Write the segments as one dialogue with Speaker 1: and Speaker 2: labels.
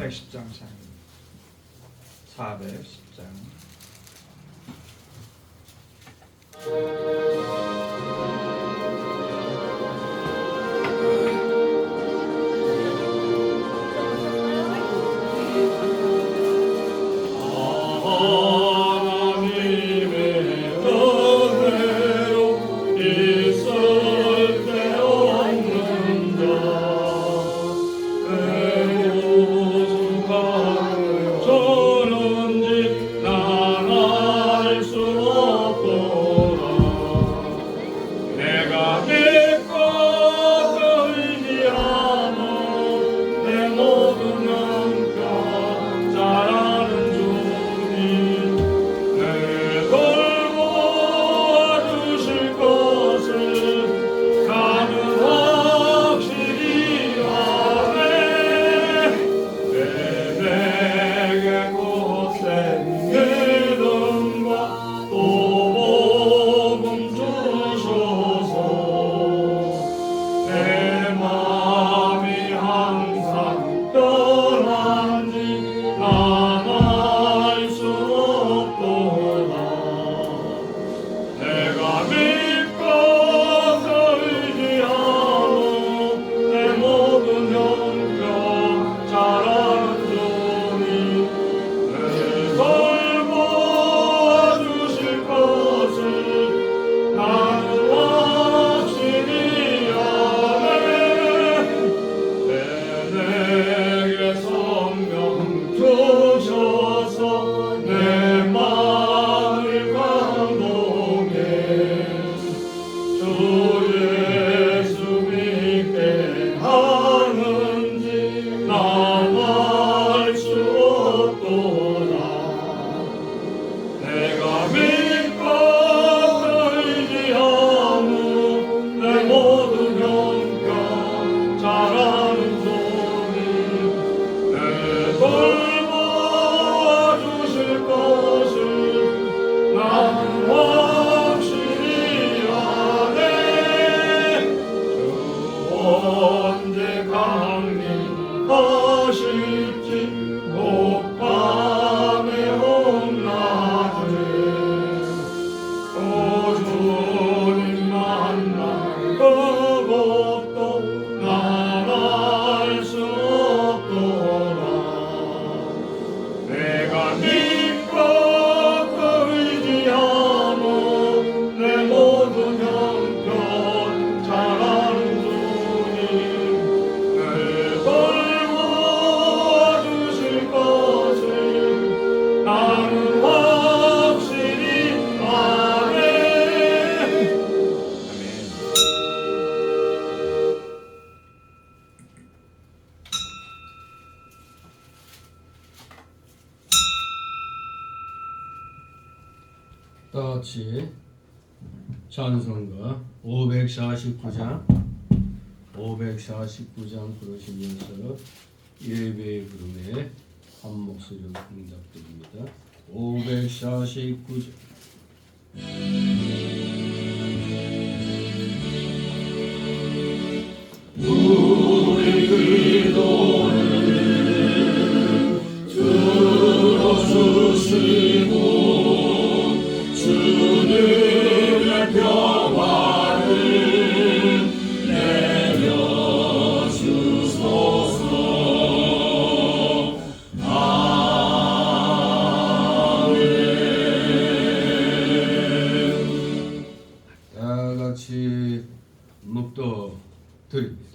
Speaker 1: 410장 차입니다. 410장.
Speaker 2: 같이 찬송가 549장 부르시면서 예배의 부름에 한 목소리로 응답드립니다. 549장
Speaker 3: 우리 기도를 들어주시고 주님의 평화를 내려주소서. 아멘.
Speaker 2: 다같이 묵도 드립니다.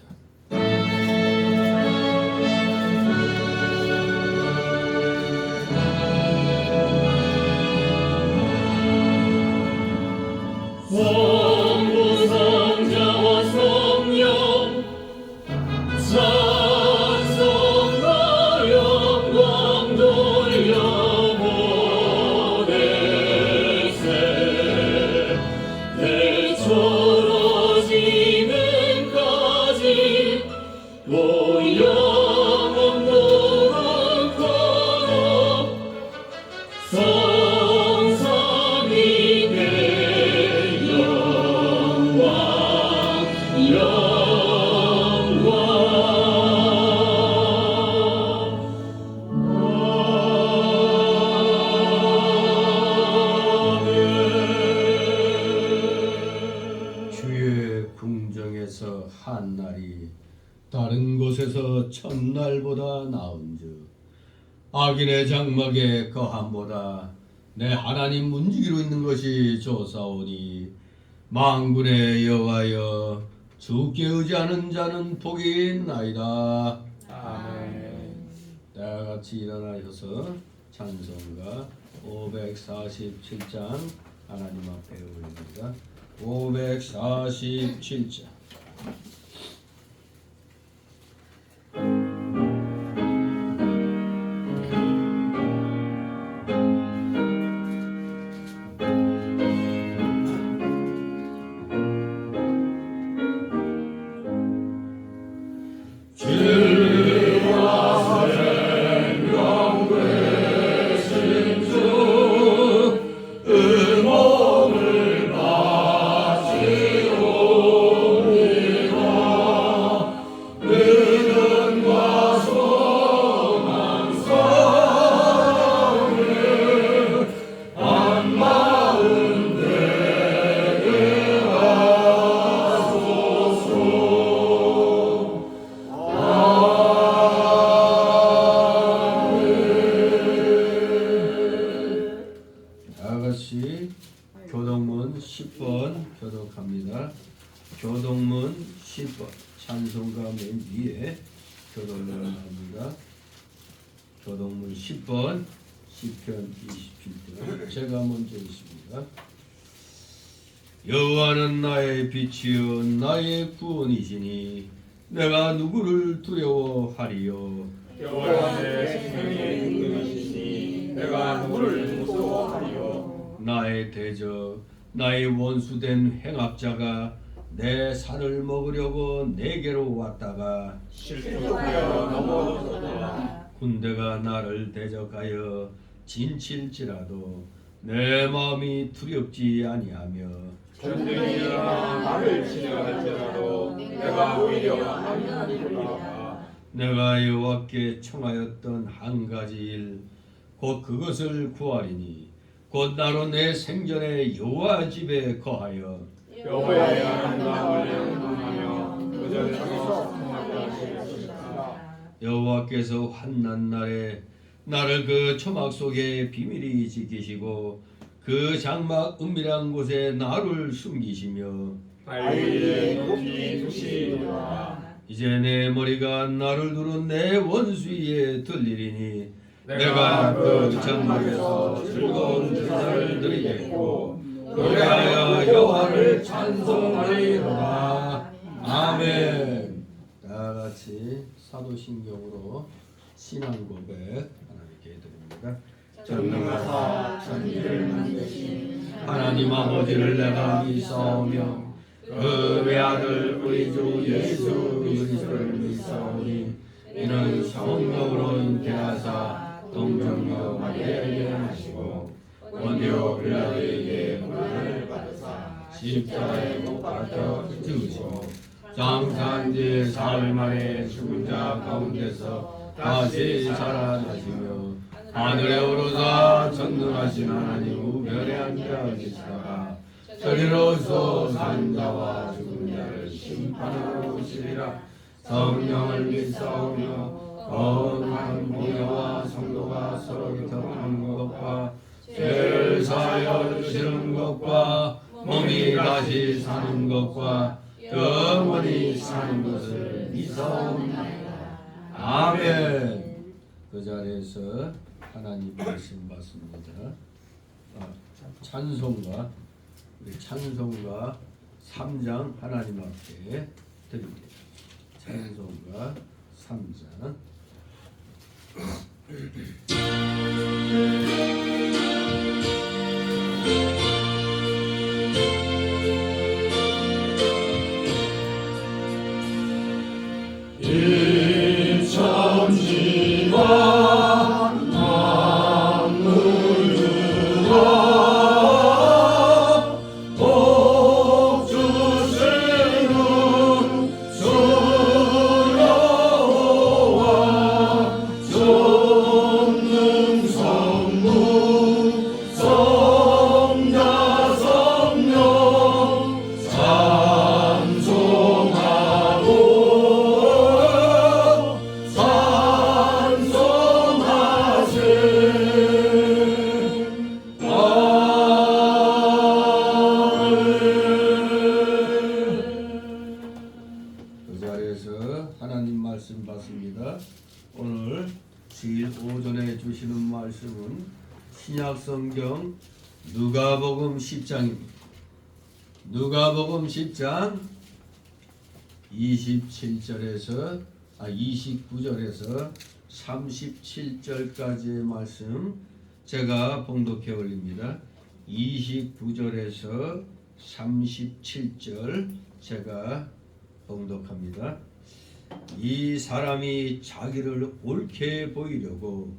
Speaker 3: 성부 성자와 성령 찬송과 영광 돌려보내세. 내처로 지금까지 또 영원토록 성삼위의 영광 영광
Speaker 2: 한날이 다른 곳에서 첫날보다 나은즉 악인의 장막에 거함보다 내 하나님 문지기로 있는 것이 좋사오니 만군의 여호와여 주께 의지하는 자는 복이 있나이다.
Speaker 3: 아멘.
Speaker 2: 다 같이 일어나셔서 찬송가 547장 하나님 앞에 올립니다. 547장. 교동문 10번 교독합니다. 교동문 10번 찬송가 맨 위에 교동문 합니다. 교동문 10번 시편 27편 제가 먼저 있습니다. 여호와는 나의 빛이요 나의 구원이시니 내가 누구를 두려워하리요.
Speaker 3: 여호와는 내 생명의 근근이시니 내가 누구를 무서워하리요.
Speaker 2: 나의 대적 나의 원수된 행악자가 내 살을 먹으려고 내게로 왔다가
Speaker 3: 실족하여 넘어졌도다.
Speaker 2: 군대가 나를 대적하여 진칠지라도 내 마음이 두렵지 아니하며
Speaker 3: 전쟁이 일어나 나를 치려 할지라도 내가 오히려 안전하리로다.
Speaker 2: 내가 여호와께 청하였던 한 가지 일 곧 그것을 구하리니 곧 나로 내 생전에 여호와 집에 거하여
Speaker 3: 여호와의 아름다움을 영광하며 그 전에서 통하게 하시리로다.
Speaker 2: 여호와께서 환난 날에 나를 그 초막 속에 비밀히 지키시고 그 장막 은밀한 곳에 나를 숨기시며
Speaker 3: 발 위에 높이 두시리로다.
Speaker 2: 이제 내 머리가 나를 두른 내 원수에 들리리니 내가 그 장막에서 즐거운 제사를 드리겠고 노래하여 여호와를 찬송하리로다. 아멘. 다 같이 사도신경으로 신앙 고백 하나님께 드립니다.
Speaker 3: 전능하사 천지를 만드신
Speaker 2: 하나님 아버지를 내가 믿사오며 그 외아들 우리 주 예수 그리스도를 믿사오니 이는 성령으로 잉태하사 동정녀 마리아에게 하시고 원디오 빌라도에게 고난을 받으사 십자가에 못 박혀 죽으시고 장사한 지 사흘 만에 죽은 자 가운데서 다시 살아나시며 하늘에 오르사 전능하신 하나님 우편에 앉아 계시다가 저리로서 산 자와 죽은 자를 심판하러 오시리라. 성령을 믿사오며 거룩한 공예와 성도가 서로 교통하는 것과 죄를 사하여 주시는 것과 몸이 다시 사는 것과 영원히 사는 것을 믿사옵나이다. 아멘. 그 자리에서 하나님 말씀 받습니다. 찬송가 우리 찬송가 3장 하나님 앞에 드립니다. 찬송가 3장
Speaker 3: 천지와 만물과 복 주시는 주 여호와 전능 성부 성자 성령 찬송하리
Speaker 2: 자리에서 하나님 말씀 받습니다. 오늘 주일 오전에 주시는 말씀은 신약성경 누가복음 10장입니다. 누가복음 10장 29절에서 37절까지의 말씀 제가 봉독해 올립니다. 29절에서 37절 제가 봉독합니다. 이 사람이 자기를 옳게 보이려고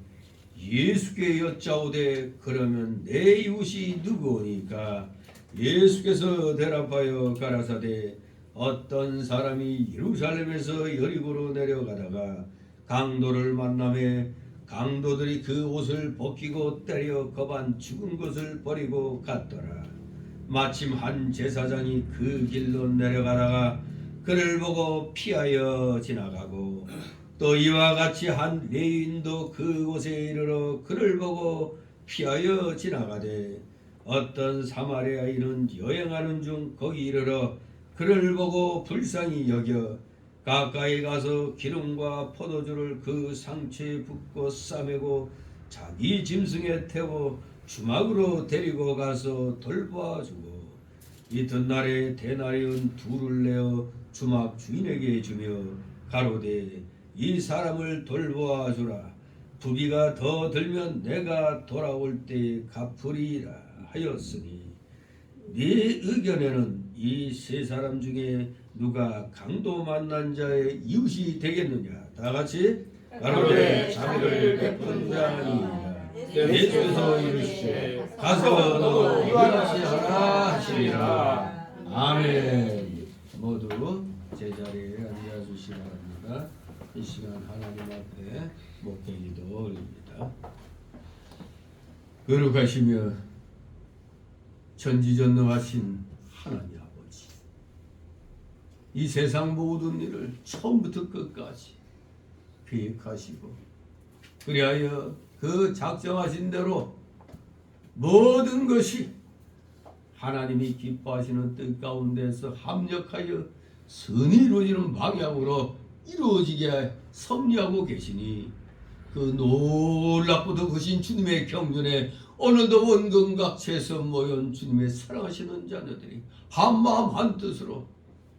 Speaker 2: 예수께 여짜오되 그러면 내 이웃이 누구오니까? 예수께서 대답하여 가라사대 어떤 사람이 예루살렘에서 여리고로 내려가다가 강도를 만나매 강도들이 그 옷을 벗기고 때려 거반 죽은 것을 버리고 갔더라. 마침 한 제사장이 그 길로 내려가다가 그를 보고 피하여 지나가고 또 이와 같이 한 레위인도 그 곳에 이르러 그를 보고 피하여 지나가되 어떤 사마리아인은 여행하는 중 거기 이르러 그를 보고 불쌍히 여겨 가까이 가서 기름과 포도주를 그 상처에 붓고 싸매고 자기 짐승에 태워 주막으로 데리고 가서 돌보아주고 이튿날에 데나리온 둘을 내어 주막 주인에게 주며 가로되 이 사람을 돌보아주라. 부비가 더 들면 내가 돌아올 때 갚으리라 하였으니 네 의견에는 이 세 사람 중에 누가 강도 만난 자의 이웃이 되겠느냐? 다 같이 가로되 자비를 베푼 자니이다. 예수께서 이르시되 가서 너도 이같이 하라 하시리라. 아멘. 모두 제자리에 앉아주시기 바랍니다. 이 시간 하나님 앞에 목회기도 올립니다. 거룩하시며 전지전능하신 하나님 아버지, 이 세상 모든 일을 처음부터 끝까지 계획하시고 그리하여 그 작정하신 대로 모든 것이 하나님이 기뻐하시는 뜻 가운데서 합력하여 선이 이루어지는 방향으로 이루어지게 섭리하고 계시니 그 놀랍고도 크신 주님의 경륜에 오늘도 원근각지에서 모인 주님의 사랑하시는 자녀들이 한마음 한뜻으로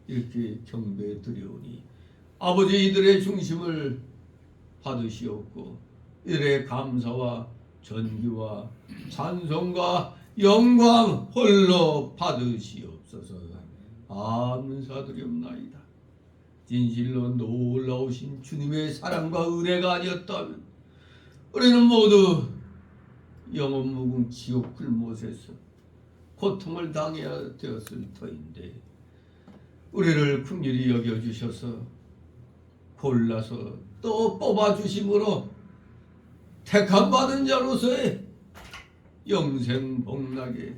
Speaker 2: 이렇게 경배해 드리오니 아버지 이들의 중심을 받으시옵고 이들의 감사와 전기와 찬송과 영광 홀로 받으시옵소서. 감사드리옵나이다. 진실로 놀라우신 주님의 사랑과 은혜가 아니었다면 우리는 모두 영원 무궁 지옥 불못에서 고통을 당해야 되었을 터인데 우리를 긍휼히 여겨주셔서 골라서 또 뽑아주심으로 택함받은 자로서의 영생 복락의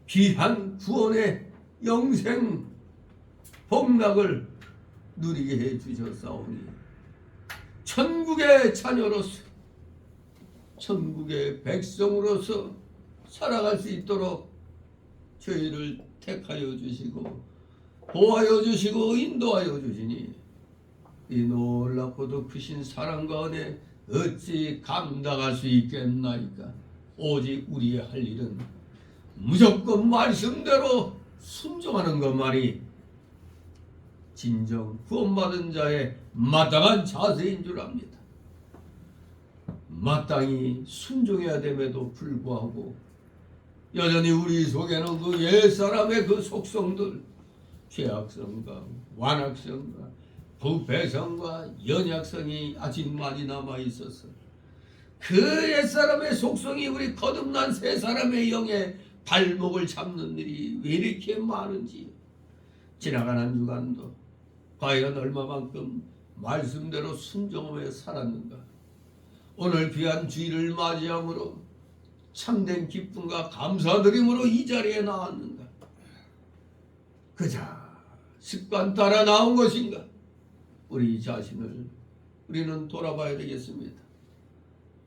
Speaker 2: 귀한 구원의 영생 복락을 누리게 해주셨사오니 천국의 자녀로서 천국의 백성으로서 살아갈 수 있도록 저희를 택하여 주시고 보호하여 주시고 인도하여 주시니 이 놀랍고도 크신 사랑과 은혜 어찌 감당할 수 있겠나이까. 오직 우리의 할 일은 무조건 말씀대로 순종하는 것만이 진정 구원받은 자의 마땅한 자세인 줄 압니다. 마땅히 순종해야 됨에도 불구하고 여전히 우리 속에는 그 옛사람의 그 속성들, 죄악성과 완악성과 부패성과 연약성이 아직 많이 남아있어서 그 옛사람의 속성이 우리 거듭난 새 사람의 영의 발목을 잡는 일이 왜 이렇게 많은지 지나간 한 주간도 과연 얼마만큼 말씀대로 순종하며 살았는가. 오늘 귀한 주일을 맞이함으로 참된 기쁨과 감사드림으로 이 자리에 나왔는가. 그저 습관 따라 나온 것인가. 우리 자신을 우리는 돌아봐야 되겠습니다.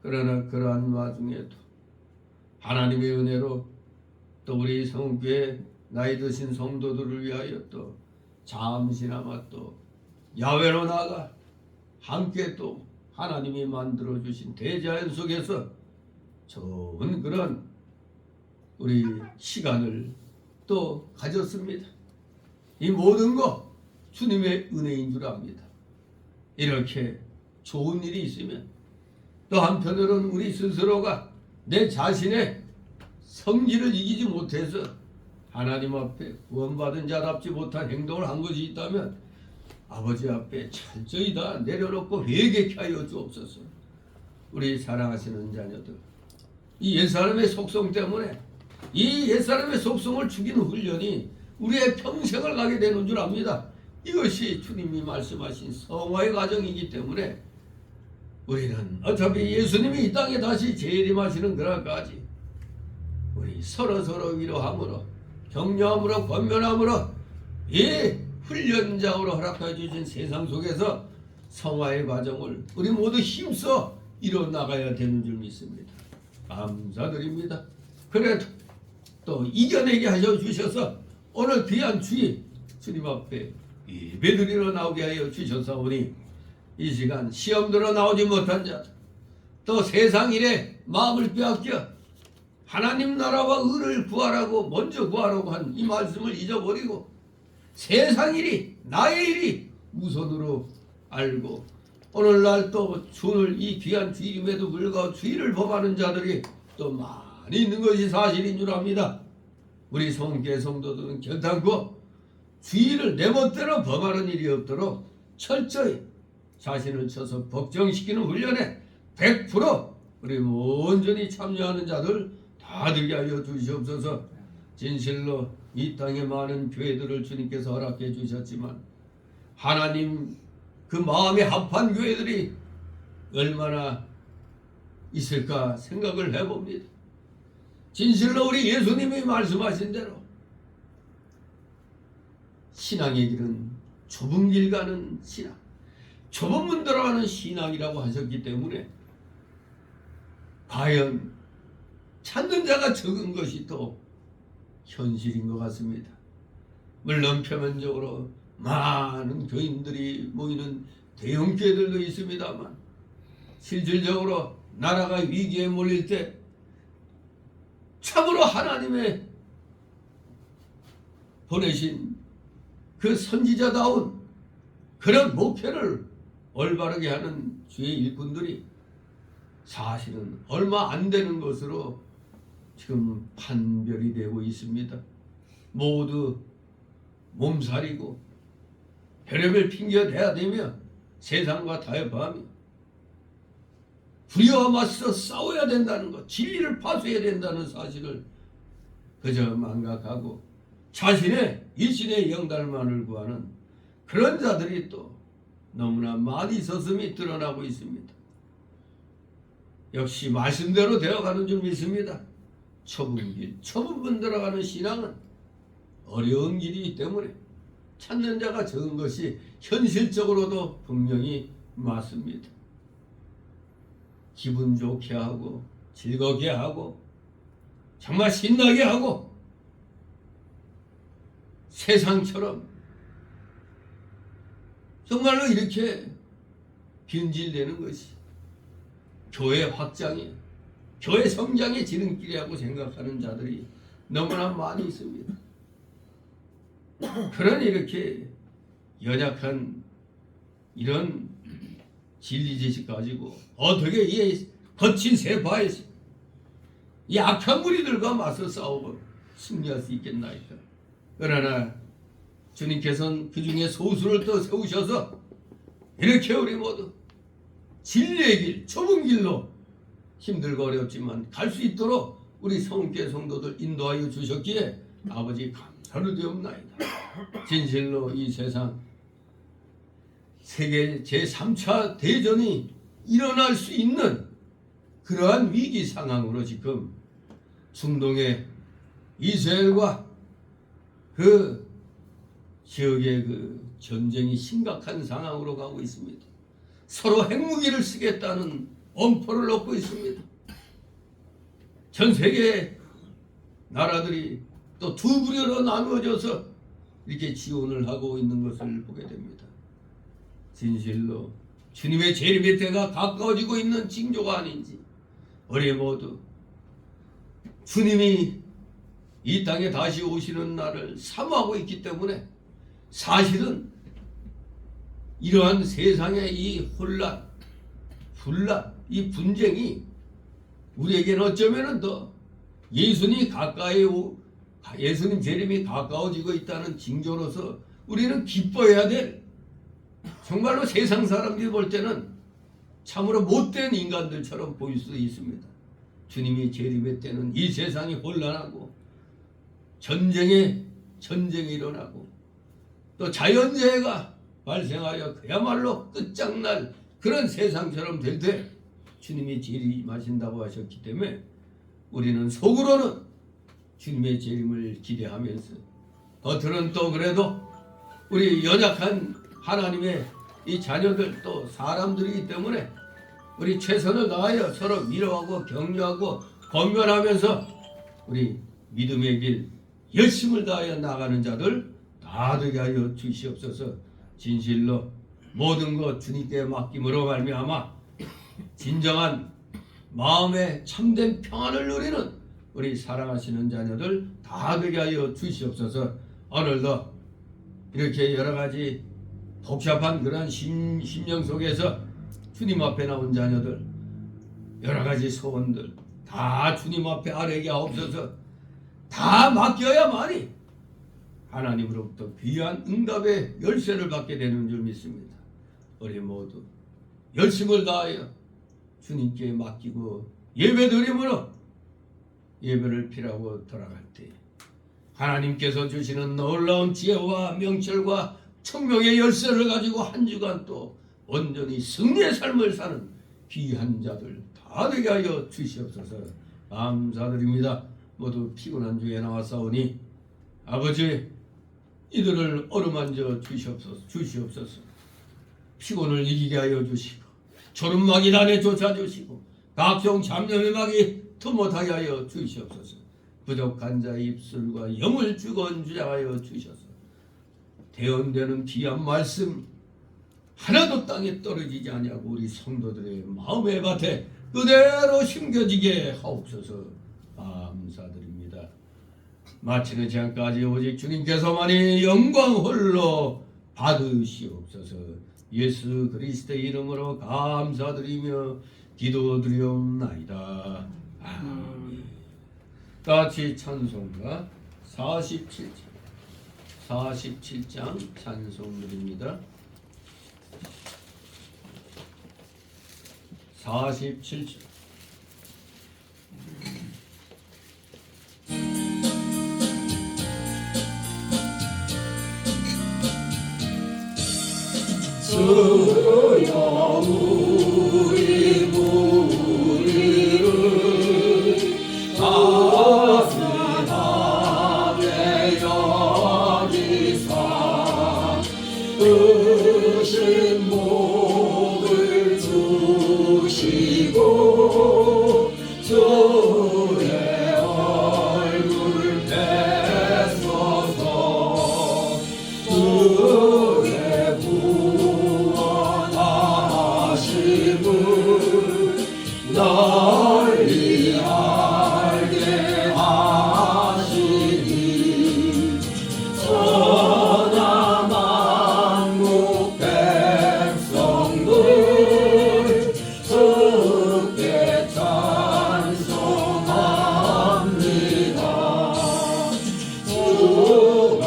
Speaker 2: 그러나 그러한 와중에도 하나님의 은혜로 또 우리 성교회 나이 드신 성도들을 위하여 또 잠시나마 또 야외로 나가 함께 또 하나님이 만들어 주신 대자연 속에서 좋은 그런 우리 시간을 또 가졌습니다. 이 모든 것 주님의 은혜인 줄 압니다. 이렇게 좋은 일이 있으면 또 한편으로는 우리 스스로가 내 자신의 성질을 이기지 못해서 하나님 앞에 구원받은 자답지 못한 행동을 한 것이 있다면 아버지 앞에 철저히 다 내려놓고 회개케 하여 주옵소서. 우리 사랑하시는 자녀들, 이 옛사람의 속성 때문에 이 옛사람의 속성을 죽이는 훈련이 우리의 평생을 가게 되는 줄 압니다. 이것이 주님이 말씀하신 성화의 과정이기 때문에 우리는 어차피 예수님이 이 땅에 다시 재림하시는 그날까지 우리 서로 위로함으로 격려함으로 권면함으로 이 훈련장으로 허락해 주신 세상 속에서 성화의 과정을 우리 모두 힘써 이뤄나가야 되는 줄 믿습니다. 감사드립니다. 그래도 또 이겨내게 하셔 주셔서 오늘 귀한 주일 주님 앞에 예배드리러 나오게 하여 주셨사오니 이 시간 시험 들어 나오지 못한 자들, 또 세상 일에 마음을 빼앗겨 하나님 나라와 의를 구하라고 먼저 구하라고 한 이 말씀을 잊어버리고 세상 일이 나의 일이 우선으로 알고 오늘날 또 주를 이 귀한 주일임에도 불구하고 주일을 범하는 자들이 또 많이 있는 것이 사실인 줄 압니다. 우리 성계 성도들은 결단코 주일을 내 멋대로 범하는 일이 없도록 철저히 자신을 쳐서 법정시키는 훈련에 100% 우리 온전히 참여하는 자들 다 되게 하여 주시옵소서. 진실로 이 땅에 많은 교회들을 주님께서 허락해 주셨지만 하나님 그 마음에 합한 교회들이 얼마나 있을까 생각을 해봅니다. 진실로 우리 예수님이 말씀하신 대로 신앙의 길은 좁은 길 가는 신앙, 좁은 문 들어가는 신앙이라고 하셨기 때문에 과연 찾는 자가 적은 것이 또 현실인 것 같습니다. 물론 표면적으로 많은 교인들이 모이는 대형 교회들도 있습니다만 실질적으로 나라가 위기에 몰릴 때 참으로 하나님의 보내신 그 선지자다운 그런 목표를 올바르게 하는 주의 일꾼들이 사실은 얼마 안 되는 것으로 지금 판별이 되고 있습니다. 모두 몸살이고 별의별 핑계가 돼야 되며 세상과 타협하며 불의와 맞서 싸워야 된다는 것, 진리를 파수해야 된다는 사실을 그저 망각하고 자신의 일신의 영달만을 구하는 그런 자들이 또 너무나 많이 있었음이 드러나고 있습니다. 역시 말씀대로 되어가는 줄 믿습니다. 좁은 길, 좁은 문 들어가는 신앙은 어려운 길이기 때문에 찾는 자가 적은 것이 현실적으로도 분명히 맞습니다. 기분 좋게 하고 즐겁게 하고 정말 신나게 하고 세상처럼 정말로 이렇게 변질되는 것이 교회 확장에 교회 성장의 지름길이라고 생각하는 자들이 너무나 많이 있습니다. 그러니 이렇게 연약한 이런 진리 지식 가지고 어떻게 이 거친 세파에서 이 악한 무리들과 맞서 싸우고 승리할 수 있겠나이까. 그러나 주님께서는 그 중에 소수를 또 세우셔서 이렇게 우리 모두 진리의 길, 좁은 길로 힘들고 어렵지만 갈 수 있도록 우리 성교회 성도들 인도하여 주셨기에 아버지 감사를 드옵나이다. 진실로 이 세상 세계 제3차 대전이 일어날 수 있는 그러한 위기 상황으로 지금 중동의 이스라엘과 그 지역의 그 전쟁이 심각한 상황으로 가고 있습니다. 서로 핵무기를 쓰겠다는 엄포를 놓고 있습니다. 전 세계 나라들이 또 두 부류로 나누어져서 이렇게 지원을 하고 있는 것을 보게 됩니다. 진실로 주님의 재림의 때가 가까워지고 있는 징조가 아닌지 우리 모두 주님이 이 땅에 다시 오시는 날을 사모하고 있기 때문에 사실은 이러한 세상의 이 혼란, 분란, 이 분쟁이 우리에게는 어쩌면은 더 예수님 재림이 가까워지고 있다는 징조로서 우리는 기뻐해야 될, 정말로 세상 사람들이 볼 때는 참으로 못된 인간들처럼 보일 수도 있습니다. 주님이 재림의 때는 이 세상이 혼란하고 전쟁이 일어나고 또 자연재해가 발생하여 그야말로 끝장날 그런 세상처럼 될 때 주님이 재림하신다고 하셨기 때문에 우리는 속으로는 주님의 재림을 기대하면서 겉으로는 또 그래도 우리 연약한 하나님의 이 자녀들 또 사람들이기 때문에 우리 최선을 다하여 서로 위로하고 격려하고 권면하면서 우리 믿음의 길 열심을 다하여 나가는 자들 다 되게 하여 주시옵소서. 진실로 모든 것 주님께 맡김으로 말미암아 진정한 마음의 참된 평안을 누리는 우리 사랑하시는 자녀들 다 되게 하여 주시옵소서. 오늘도 이렇게 여러 가지 복잡한 그런 심령 속에서 주님 앞에 나온 자녀들 여러 가지 소원들 다 주님 앞에 아뢰게 하옵소서. 다 맡겨야만이 하나님으로부터 귀한 응답의 열쇠를 받게 되는 줄 믿습니다. 우리 모두 열심을 다하여 주님께 맡기고 예배드림으로 예배를 피라고 돌아갈 때 하나님께서 주시는 놀라운 지혜와 명철과 청명의 열쇠를 가지고 한 주간 또 온전히 승리의 삶을 사는 귀한 자들 다 되게 하여 주시옵소서. 감사드립니다. 모두 피곤한 주에 나왔사오니 아버지 이들을 어루만져 주시옵소서. 피곤을 이기게 하여 주시고 졸음막이 단에 쫓아주시고 각종 잡념의 막이 투못하게 하여 주시옵소서. 부족한 자의 입술과 영을 주건주하여 주셔서 대언되는 귀한 말씀 하나도 땅에 떨어지지 아니하고 우리 성도들의 마음의 밭에 그대로 심겨지게 하옵소서. 감사드립니다. 마치는 시간까지 오직 주님께서만이 영광 홀로 받으시옵소서. 예수 그리스도의 이름으로 감사드리며 기도드리옵나이다. 아멘. 같이 찬송가 47장 찬송드립니다. 47장
Speaker 3: 주여 우리 무리를 따뜻하게 여기사 으신 목을 주시고 주의 얼굴 떼소서. 주의 구원하심을 널리 알게 하시니 천하 만국 백성들 주께 찬송합니다. 주가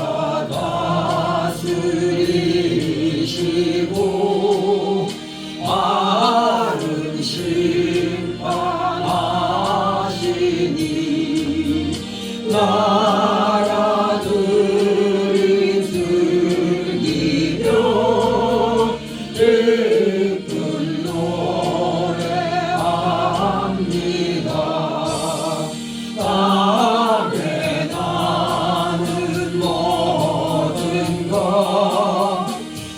Speaker 3: 다스리시고 많은 심판하시니 나라들이 즐기며 기쁜 노래합니다. 땅에 나는 모든 것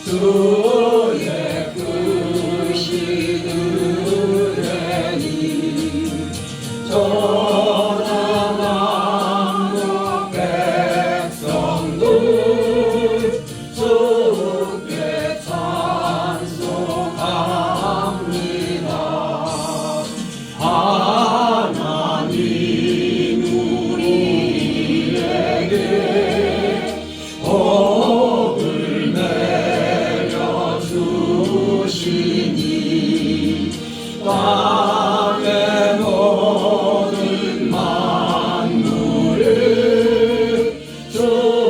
Speaker 3: 주의 뜻이 되니 천하 만국 백성들 주시니 땅의 모든 만물을 주를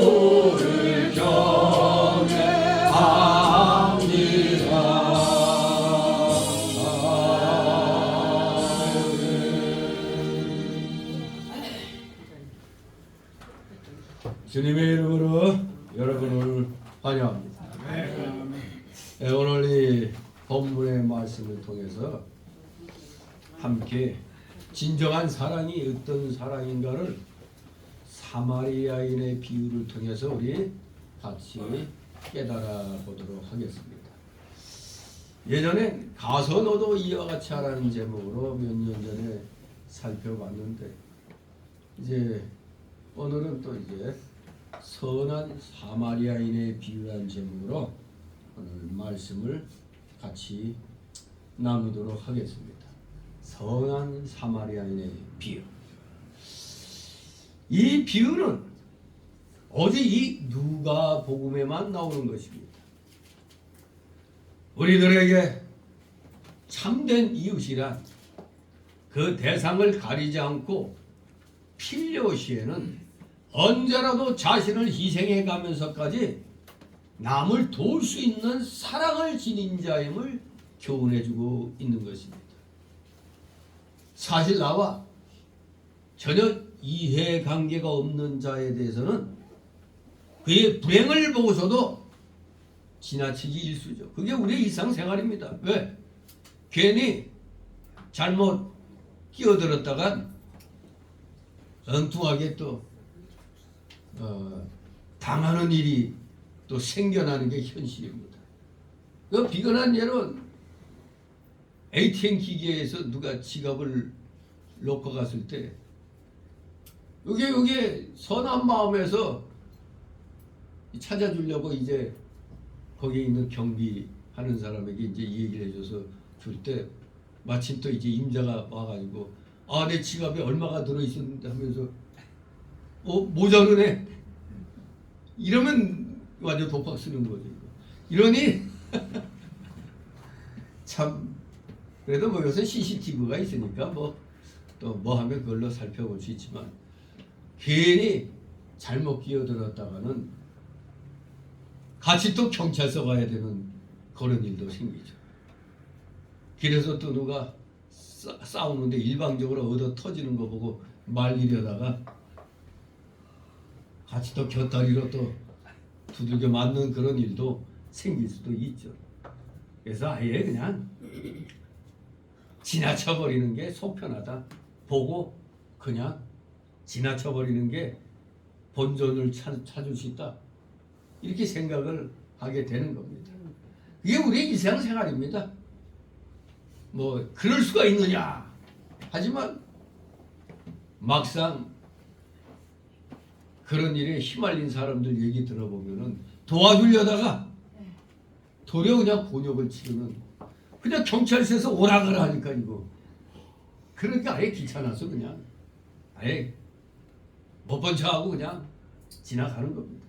Speaker 2: 주님의 이름으로 여러분을 환영합니다. 오늘 이 본문의 말씀을 통해서 함께 진정한 사랑이 어떤 사랑인가를 사마리아인의 비유를 통해서 우리 같이 깨달아 보도록 하겠습니다. 예전에 가서 너도 이와 같이 하라는 제목으로 몇 년 전에 살펴봤는데, 이제 오늘은 또 이제 선한 사마리아인의 비유한 제목으로 오늘 말씀을 같이 나누도록 하겠습니다. 선한 사마리아인의 비유. 이 비유는 오직 이 누가복음에만 나오는 것입니다. 우리들에게 참된 이웃이란 그 대상을 가리지 않고 필요시에는 언제라도 자신을 희생해 가면서까지 남을 도울 수 있는 사랑을 지닌 자임을 교훈해주고 있는 것입니다. 사실 나와 전혀 이해관계가 없는 자에 대해서는 그의 불행을 보고서도 지나치기 일쑤죠. 그게 우리의 일상생활입니다. 왜? 괜히 잘못 끼어들었다간 엉뚱하게 또 당하는 일이 또 생겨나는 게 현실입니다. 그 비근한 예는 ATM 기계에서 누가 지갑을 놓고 갔을 때 요게 선한 마음에서 찾아주려고 이제 거기에 있는 경비하는 사람에게 이제 이 얘기를 해줘서 줄 때 마침 또 이제 임자가 와가지고 내 지갑에 얼마가 들어있었는데 하면서 모자르네. 이러면 완전 독박 쓰는 거죠. 이러니 참 그래도 뭐 요새 CCTV가 있으니까 또 뭐 하면 그걸로 살펴볼 수 있지만 괜히 잘못 끼어들었다가는 같이 또 경찰서 가야 되는 그런 일도 생기죠. 길에서 또 누가 싸우는데 일방적으로 얻어 터지는 거 보고 말리려다가 같이 또 곁다리로 또 두들겨 맞는 그런 일도 생길 수도 있죠. 그래서 아예 그냥 지나쳐버리는 게 속편하다. 보고 그냥 지나쳐버리는 게 본전을 찾을 수 있다. 이렇게 생각을 하게 되는 겁니다. 이게 우리의 일상생활입니다. 뭐 그럴 수가 있느냐. 하지만 막상 그런 일에 휘말린 사람들 얘기 들어보면은 도와주려다가 도리어 그냥 곤욕을 치르는, 그냥 경찰서에서 오락을 하니까 이거 그러니까 아예 귀찮아서 그냥 아예 못 본 척하고 그냥 지나가는 겁니다.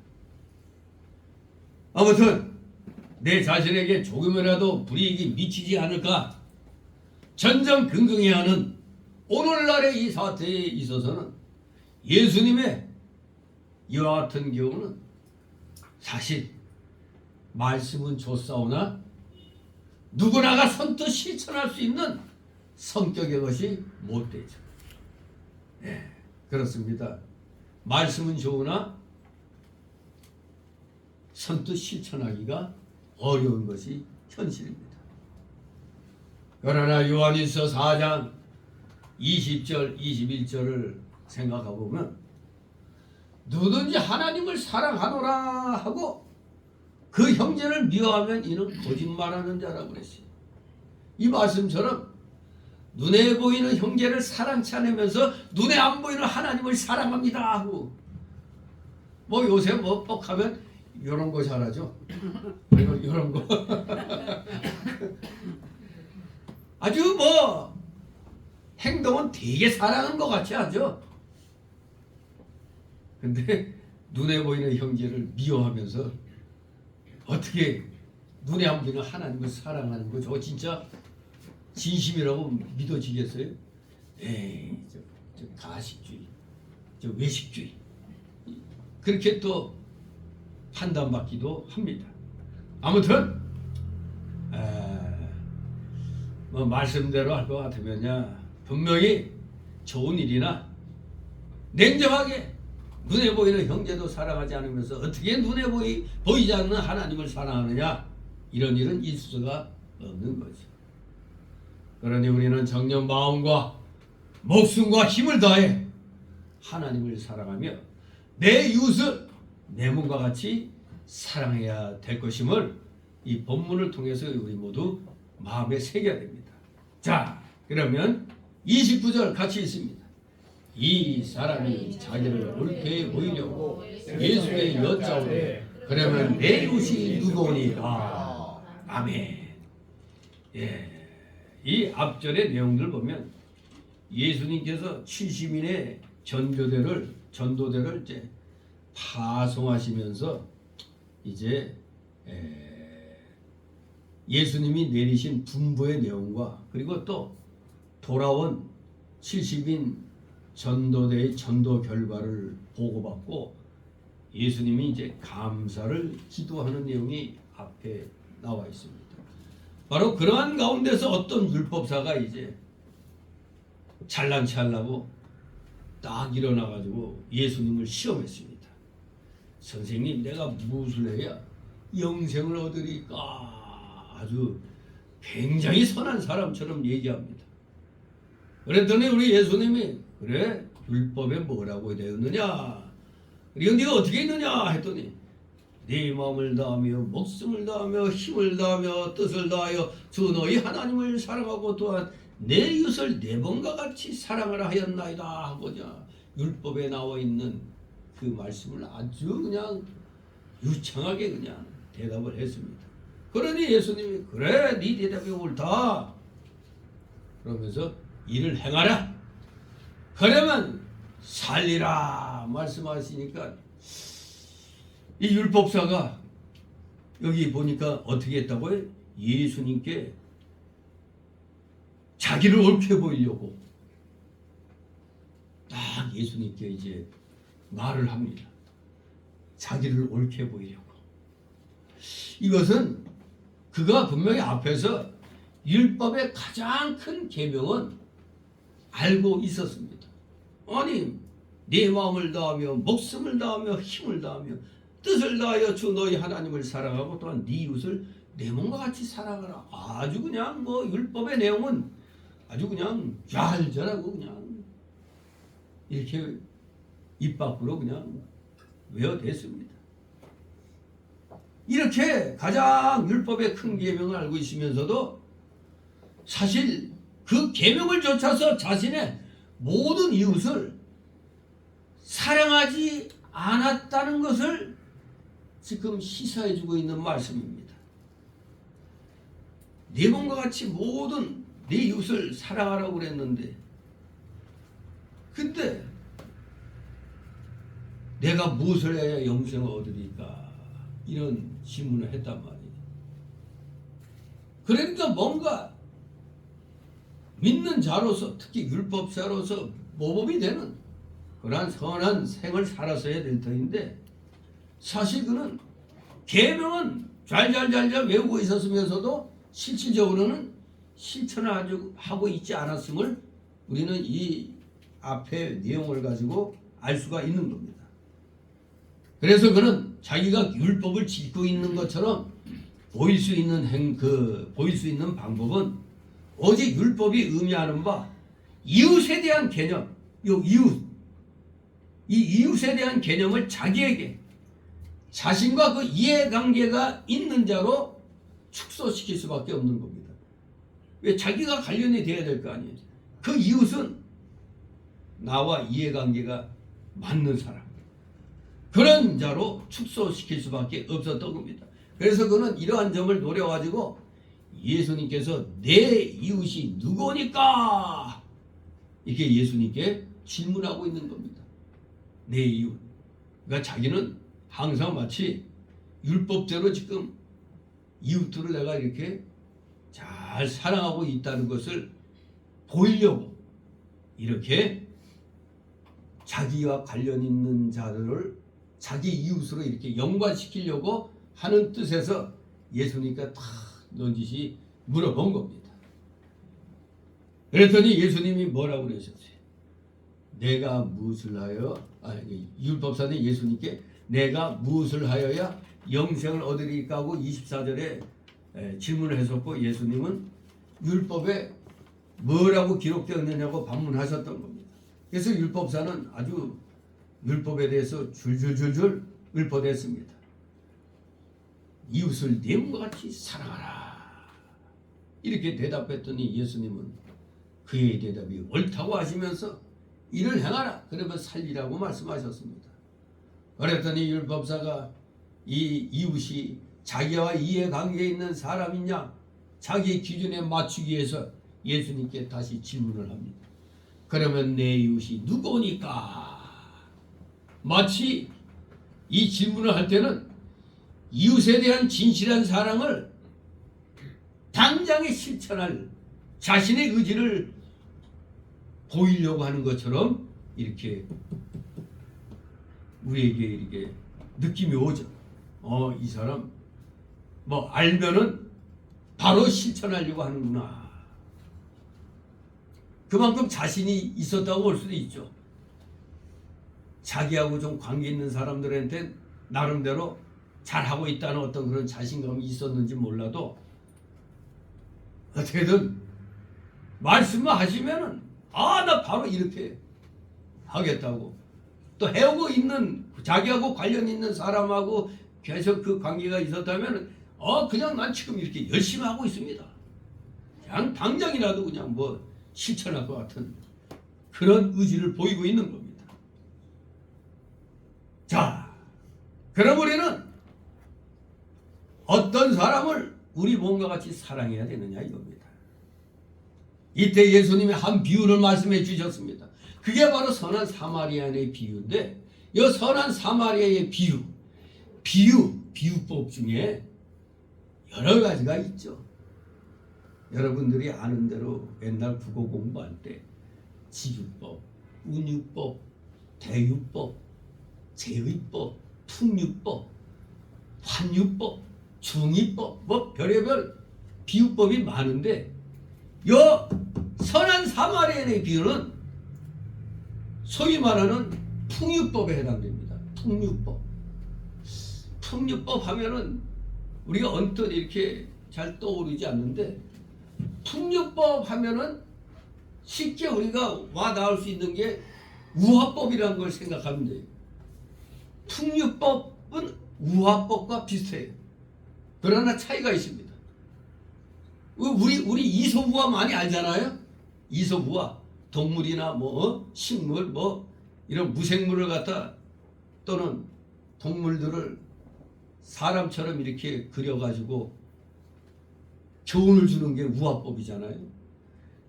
Speaker 2: 아무튼 내 자신에게 조금이라도 불이익이 미치지 않을까 전전긍긍해야 하는 오늘날의 이 사태에 있어서는 예수님의 이와 같은 경우는 사실 말씀은 좋사오나 누구나가 선뜻 실천할 수 있는 성격의 것이 못 되죠. 네, 그렇습니다. 말씀은 좋으나 선뜻 실천하기가 어려운 것이 현실입니다. 그러나 요한일서 4장 20절 21절을 생각해보면 누구든지 하나님을 사랑하노라 하고 그 형제를 미워하면 이는 거짓말하는 자라고 그랬어요. 이 말씀처럼 눈에 보이는 형제를 사랑치 않으면서 눈에 안 보이는 하나님을 사랑합니다 하고, 뭐 요새 뭐 뻑하면 이런 거 잘하죠. 이런 거 아주 뭐 행동은 되게 사랑하는 것 같이 하죠. 근데 눈에 보이는 형제를 미워하면서 어떻게 눈에 안 보이는 하나님을 사랑하는 거 저거 진짜 진심이라고 믿어지겠어요? 에이, 저 가식주의, 저 외식주의 그렇게 또 판단받기도 합니다. 아무튼 뭐 말씀대로 할 것 같으면야 분명히 좋은 일이나 냉정하게 눈에 보이는 형제도 사랑하지 않으면서 어떻게 눈에 보이지 않는 하나님을 사랑하느냐, 이런 일은 있을 수가 없는 거죠. 그러니 우리는 정녕 마음과 목숨과 힘을 다해 하나님을 사랑하며 내 이웃을 내 몸과 같이 사랑해야 될 것임을 이 본문을 통해서 우리 모두 마음에 새겨야 됩니다. 자, 그러면 29절 같이 있습니다. 이 사람이 자기를 옳게 보이려고 예수께 여짜오되 그러면 내 이웃이 누구니까. 아멘. 예, 이 앞절의 내용들 보면 예수님께서 70인의 전도대를 이제 파송하시면서 이제 예수님이 내리신 분부의 내용과 그리고 또 돌아온 70인 전도대의 전도 결과를 보고받고 예수님이 이제 감사를 기도하는 내용이 앞에 나와 있습니다. 바로 그러한 가운데서 어떤 율법사가 이제 잘난 체 하려고 딱 일어나가지고 예수님을 시험했습니다. 선생님, 내가 무엇을 해야 영생을 얻으리까? 아주 굉장히 선한 사람처럼 얘기합니다. 그랬더니 우리 예수님이 그래, 율법에 뭐라고 되었느냐? 그리고 네가 어떻게 있느냐? 했더니 네 마음을 다하며 목숨을 다하며 힘을 다하며 뜻을 다하여 주 너희 하나님을 사랑하고 또한 내 이웃을 내 몸과 같이 사랑하라 하였나이다 하고자 율법에 나와 있는 그 말씀을 아주 그냥 유창하게 그냥 대답을 했습니다. 그러니 예수님이 그래, 네 대답이 옳다. 그러면서 이를 행하라. 그러면 살리라 말씀하시니까 이 율법사가 여기 보니까 어떻게 했다고요? 예수님께 자기를 옳게 보이려고 딱 예수님께 이제 말을 합니다. 자기를 옳게 보이려고. 이것은 그가 분명히 앞에서 율법의 가장 큰 계명은 알고 있었습니다. 아니, 네 마음을 다하며 목숨을 다하며 힘을 다하며 뜻을 다하여 주 너희 하나님을 사랑하고 또한 네 이웃을 내 몸과 같이 사랑하라. 아주 그냥 뭐 율법의 내용은 아주 그냥 얄잘하고 그냥 이렇게 입 밖으로 그냥 외워댔습니다. 이렇게 가장 율법의 큰 계명을 알고 있으면서도 사실 그 계명을 좇아서 자신의 모든 이웃을 사랑하지 않았다는 것을 지금 시사해주고 있는 말씀입니다. 네 몸과 같이 모든 네 이웃을 사랑하라고 그랬는데, 근데 내가 무엇을 해야 영생을 얻으리까? 이런 질문을 했단 말이에요. 그러니까 뭔가 믿는 자로서, 특히 율법자로서 모범이 되는 그러한 선한 생을 살았어야 될 터인데, 사실 그는 계명은 잘잘잘잘 외우고 있었으면서도 실질적으로는 실천을 하고 있지 않았음을 우리는 이 앞의 내용을 가지고 알 수가 있는 겁니다. 그래서 그는 자기가 율법을 지키고 있는 것처럼 보일 수 있는 보일 수 있는 방법은 오직 율법이 의미하는 바 이웃에 대한 개념, 이 이웃에 대한 개념을 자기에게 자신과 그 이해관계가 있는 자로 축소시킬 수밖에 없는 겁니다. 왜? 자기가 관련이 돼야 될 거 아니에요. 그 이웃은 나와 이해관계가 맞는 사람, 그런 자로 축소시킬 수밖에 없었던 겁니다. 그래서 그는 이러한 점을 노려가지고 예수님께서 내 이웃이 누구니까? 이렇게 예수님께 질문하고 있는 겁니다. 내 이웃. 그러니까 자기는 항상 마치 율법대로 지금 이웃들을 내가 이렇게 잘 사랑하고 있다는 것을 보이려고 이렇게 자기와 관련 있는 자들을 자기 이웃으로 이렇게 연관시키려고 하는 뜻에서 예수님께 다 넌지시 물어본 겁니다. 그랬더니 예수님이 뭐라고 그러셨어요? 내가 무엇을 하여 율법사는 예수님께 내가 무엇을 하여야 영생을 얻으리까 하고 24절에 질문을 했었고 예수님은 율법에 뭐라고 기록되었느냐고 반문하셨던 겁니다. 그래서 율법사는 아주 율법에 대해서 줄줄줄줄 읊어댔습니다. 이웃을 네 몸과 같이 사랑하라. 이렇게 대답했더니 예수님은 그의 대답이 옳다고 하시면서 이를 행하라. 그러면 살리라고 말씀하셨습니다. 그랬더니 율법사가 이 이웃이 자기와 이해관계에 있는 사람이냐 자기 기준에 맞추기 위해서 예수님께 다시 질문을 합니다. 그러면 내 이웃이 누구니까? 마치 이 질문을 할 때는 이웃에 대한 진실한 사랑을 당장에 실천할 자신의 의지를 보이려고 하는 것처럼 이렇게 우리에게 이렇게 느낌이 오죠. 이 사람 뭐 알면은 바로 실천하려고 하는구나. 그만큼 자신이 있었다고 볼 수도 있죠. 자기하고 좀 관계 있는 사람들한테 나름대로 잘하고 있다는 어떤 그런 자신감이 있었는지 몰라도 어떻게든 말씀을 하시면은 나 바로 이렇게 하겠다고 또 해오고 있는 자기하고 관련 있는 사람하고 계속 그 관계가 있었다면 그냥 난 지금 이렇게 열심히 하고 있습니다. 그냥 당장이라도 그냥 뭐 실천할 것 같은 그런 의지를 보이고 있는 겁니다. 자, 그럼 우리는 어떤 사람을 우리 몸과 같이 사랑해야 되느냐 이겁니다. 이때 예수님이 한 비유를 말씀해 주셨습니다. 그게 바로 선한 사마리아인의 비유인데 이 선한 사마리아의 비유법 중에 여러 가지가 있죠. 여러분들이 아는 대로 옛날 국어 공부할 때 지유법, 운유법, 대유법, 제의법, 풍유법, 환유법, 중의법 뭐 별의별 비유법이 많은데 요 선한 사마리아인의 비유는 소위 말하는 풍유법에 해당됩니다. 풍유법 하면은 우리가 언뜻 이렇게 잘 떠오르지 않는데 풍유법 하면은 쉽게 우리가 와 닿을 수 있는 게 우화법이라는 걸 생각하면 돼요. 풍유법은 우화법과 비슷해요. 그러나 차이가 있습니다. 우리 이솝우화 많이 알잖아요. 이솝우화 동물이나 뭐 식물 뭐 이런 무생물을 갖다 또는 동물들을 사람처럼 이렇게 그려가지고 교훈을 주는 게 우화법이잖아요.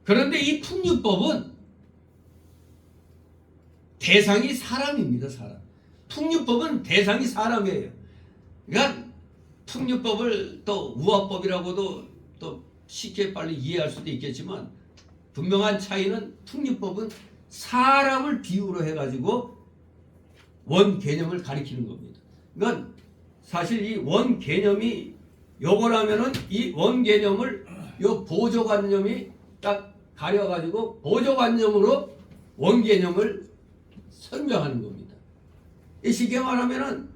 Speaker 2: 그런데 이 풍유법은 대상이 사람입니다. 사람. 풍유법은 대상이 사람이에요. 그러니까 풍유법을 또 우화법이라고도 또 쉽게 빨리 이해할 수도 있겠지만 분명한 차이는 풍유법은 사람을 비유로 해가지고 원 개념을 가리키는 겁니다. 그러니까 사실 이 원 개념이 요거라면은 이 원 개념을 요 보조관념이 딱 가려가지고 보조관념으로 원 개념을 설명하는 겁니다. 이 쉽게 말하면은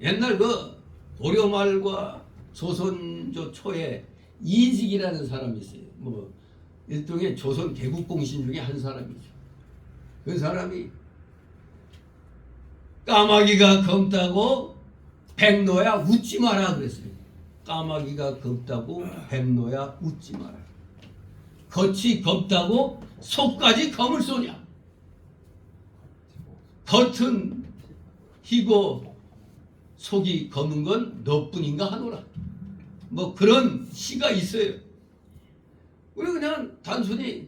Speaker 2: 옛날 그 고려말과 조선조 초에 이직이라는 사람이 있어요. 뭐 일종의 조선 개국공신 중에 한 사람이죠. 그 사람이 까마귀가 검다고 백노야 웃지 마라 그랬어요. 까마귀가 검다고 백노야 웃지 마라. 겉이 검다고 속까지 검을 쏘냐. 겉은 희고 속이 검은 건 너뿐인가 하노라. 뭐 그런 시가 있어요. 우리 그냥 단순히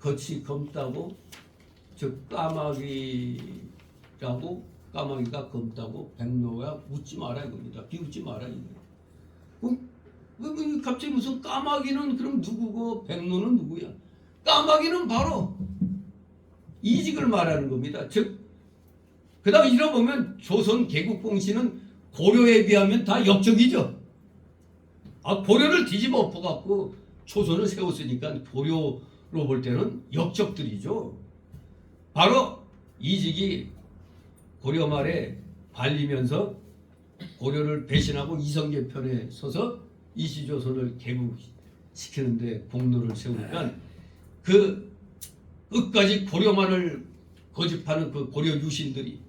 Speaker 2: 겉이 검다고 즉 까마귀라고 까마귀가 검다고 백로가 웃지 마라 이겁니다. 비웃지 마라 이거. 갑자기 무슨 까마귀는 그럼 누구고 백로는 누구야? 까마귀는 바로 이직을 말하는 겁니다. 즉 그다음 잃어보면 조선 개국공신은 고려에 비하면 다 역적이죠. 고려를 뒤집어 엎어갖고 조선을 세웠으니까 고려로 볼 때는 역적들이죠. 바로 이직이 고려 말에 발리면서 고려를 배신하고 이성계 편에 서서 이시조선을 개국시키는데 공로를 세우니까 그 끝까지 고려만을 거듭하는 그 고려 유신들이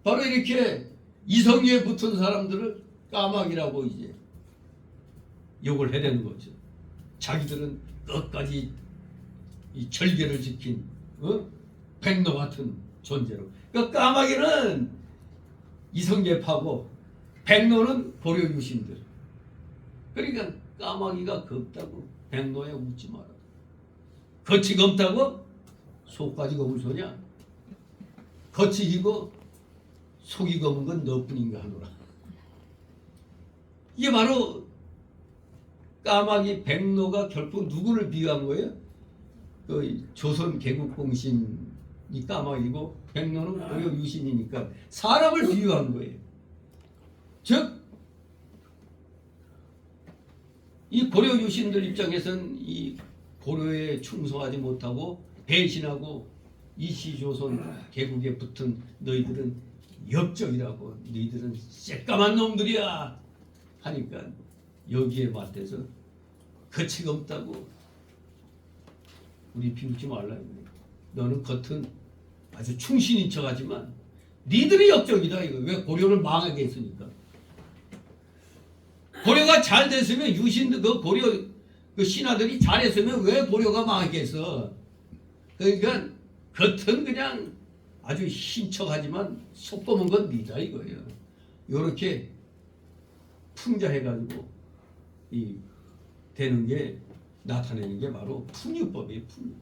Speaker 2: 바로 이렇게 이성계에 붙은 사람들을 까마귀라고 이제 욕을 해대는 거죠. 자기들은 끝까지 이 절개를 지킨 백로 같은 존재로. 그러니까 까마귀는 이성계파고 백로는 고려 유신들. 그러니까 까마귀가 검다고 백로에 웃지 마라. 겉이 검다고 속까지 검은 소냐? 겉이 기고 속이 검은 건 너뿐인가 하노라. 이게 바로 까마귀 백로가 결국 누구를 비유한 거예요? 그 조선 개국공신이 까마귀고 백로는 고려 유신이니까 사람을 비유한 거예요. 즉 이 고려 유신들 입장에서는 이 고려에 충성하지 못하고 배신하고 이시조선 개국에 붙은 너희들은 역적이라고, 너희들은 새까만 놈들이야 하니까 여기에 맞대서 거치가 없다고 우리 비웃지 말라. 너는 겉은 아주 충신인 척하지만 니들이 역적이다 이거. 왜? 고려를 망하게 했으니까. 고려가 잘 됐으면 유신들 그 고려 그 신하들이 잘했으면 왜 고려가 망하겠어? 그러니까 겉은 그냥 아주 신척하지만 속 검은 건 니다 이거예요. 요렇게 풍자해가지고 이 되는 게 나타내는 게 바로 풍유법이에요. 풍유법.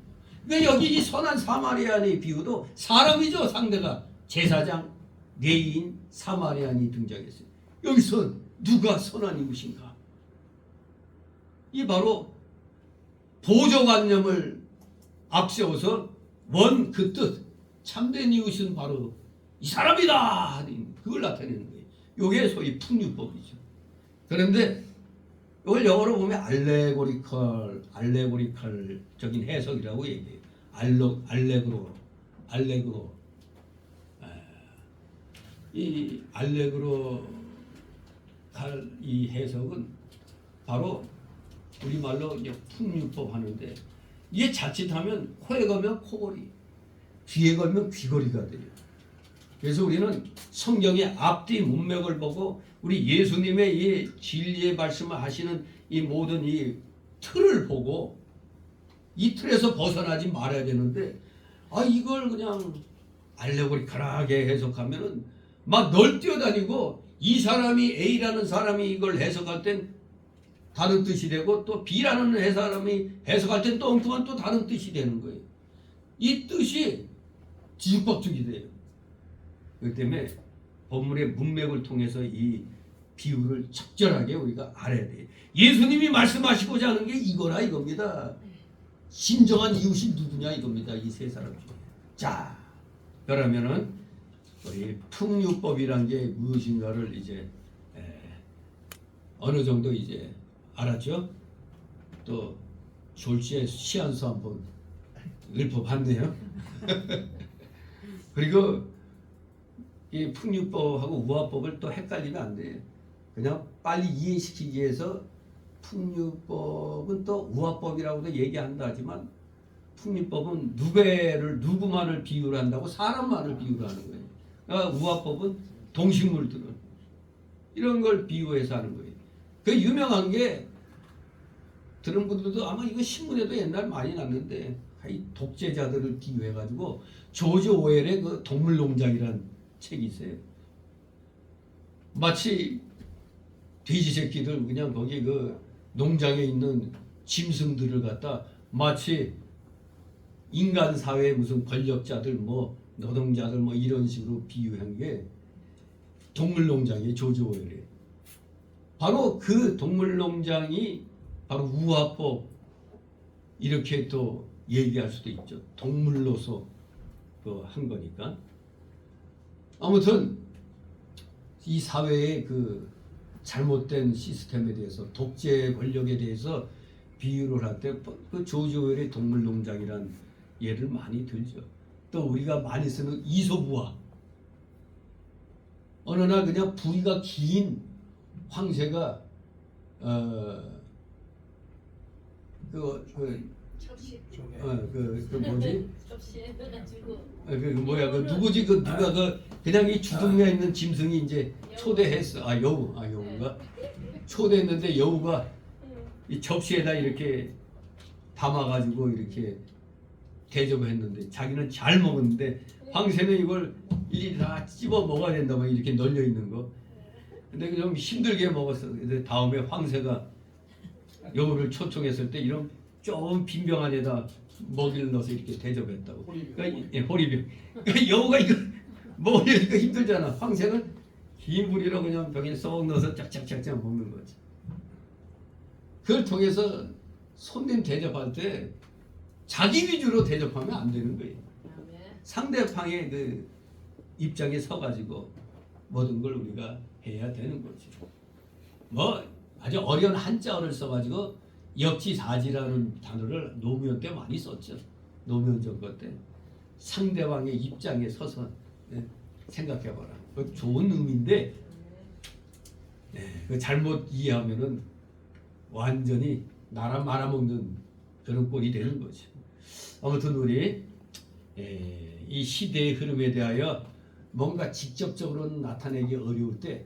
Speaker 2: 그러니까 여기 이 선한 사마리아인의 비유도 사람이죠. 상대가 제사장, 레위인, 사마리아인이 등장했어요. 여기서 누가 선한 이웃인가? 이 바로 보조관념을 앞세워서 원 그 뜻, 참된 이웃은 바로 이 사람이다! 그걸 나타내는 거예요. 이게 소위 풍유법이죠. 그런데 이걸 영어로 보면 알레고리컬적인 해석이라고 얘기해요. 알레그로. 이 알레그로 이 해석은 바로 우리말로 이제 풍유법 하는데 이게 자칫하면 코에 걸면 코걸이, 귀에 걸면 귀걸이가 돼요. 그래서 우리는 성경의 앞뒤 문맥을 보고 우리 예수님의 이 진리의 말씀을 하시는 이 모든 이 틀을 보고 이 틀에서 벗어나지 말아야 되는데 이걸 그냥 알레고리컬하게 해석하면은 막 널뛰어다니고 이 사람이 A라는 사람이 이걸 해석할 땐 다른 뜻이 되고 또 B라는 사람이 해석할 땐 또 엉뚱한 또 다른 뜻이 되는 거예요. 이 뜻이 뒤죽박죽이 돼요. 그렇기 때문에 본문의 문맥을 통해서 이 비유를 적절하게 우리가 알아야 돼요. 예수님이 말씀하시고자 하는 게 이거라 이겁니다. 진정한 이웃이 누구냐 이겁니다. 이 세 사람 중에. 자, 그러면은 우리 풍유법이란 게 무엇인가를 이제 어느 정도 이제 알았죠? 또 졸지에 시한수 한번 읊어봤네요. 그리고 이 풍유법하고 우화법을 또 헷갈리면 안 돼요. 그냥 빨리 이해시키기 위해서 풍유법은 또 우화법이라고도 얘기한다 하지만 풍유법은 누구만을 비유를 한다고 사람만을 비유를 하는 거예요. 그러니까 우화법은 동식물들은 이런 걸 비유해서 하는 거예요. 그 유명한 게 들은 분들도 아마 이거 신문에도 옛날 많이 났는데 이 독재자들을 비유해가지고 조지 오웰의 그 동물농장이라는 책이 있어요. 마치 돼지 새끼들 그냥 거기 그 농장에 있는 짐승들을 갖다 마치 인간 사회의 무슨 권력자들 뭐 노동자들 뭐 이런 식으로 비유한 게 동물농장의 조지 오웰이에요. 바로 그 동물농장이 바로 우화법 이렇게 또 얘기할 수도 있죠. 동물로서 그 한 거니까. 아무튼 이 사회의 그 잘못된 시스템에 대해서 독재 권력에 대해서 비유를 할 때 그 조지 오웰의 동물농장이란 예를 많이 들죠. 또 우리가 많이 쓰는 이솝우화. 어느 날 그냥 부리가 긴 황새가 그 뭐지?
Speaker 1: 접시에 넣어가지고
Speaker 2: 그 뭐야 그 누구지 그 누가 그냥 이 주둥이에 있는 짐승이 이제 초대했어. 여우가 초대했는데 여우가 이 접시에다 이렇게 담아가지고 이렇게 대접했는데 자기는 잘 먹었는데 황새는 이걸 일일이 다 찝어 먹어야 된다 막 이렇게 널려 있는 거. 근데 좀 힘들게 먹었어. 근데 다음에 황새가 여우를 초청했을 때 이런 좀 빈병 안에다 먹이를 넣어서 이렇게 대접했다고. 그러니까 호리병. 그러니까 여우가 이거 먹으니까 힘들잖아. 황새는 긴 부리로 그냥 병에 쏙 넣어서 짝짝짝짝 먹는 거지. 그걸 통해서 손님 대접할 때 자기 위주로 대접하면 안 되는 거예요. 상대방의 그 입장에 서가지고 모든 걸 우리가 해야 되는 거죠. 뭐 아주 어려운 한자어를 써가지고 역지사지라는 단어를 노무현 때 많이 썼죠. 노무현 정권 때 상대방의 입장에 서서 생각해봐라. 그 좋은 의미인데 그 잘못 이해하면은 완전히 나라 말아먹는 그런 꼴이 되는 거죠. 아무튼 우리 이 시대의 흐름에 대하여 뭔가 직접적으로 나타내기 어려울 때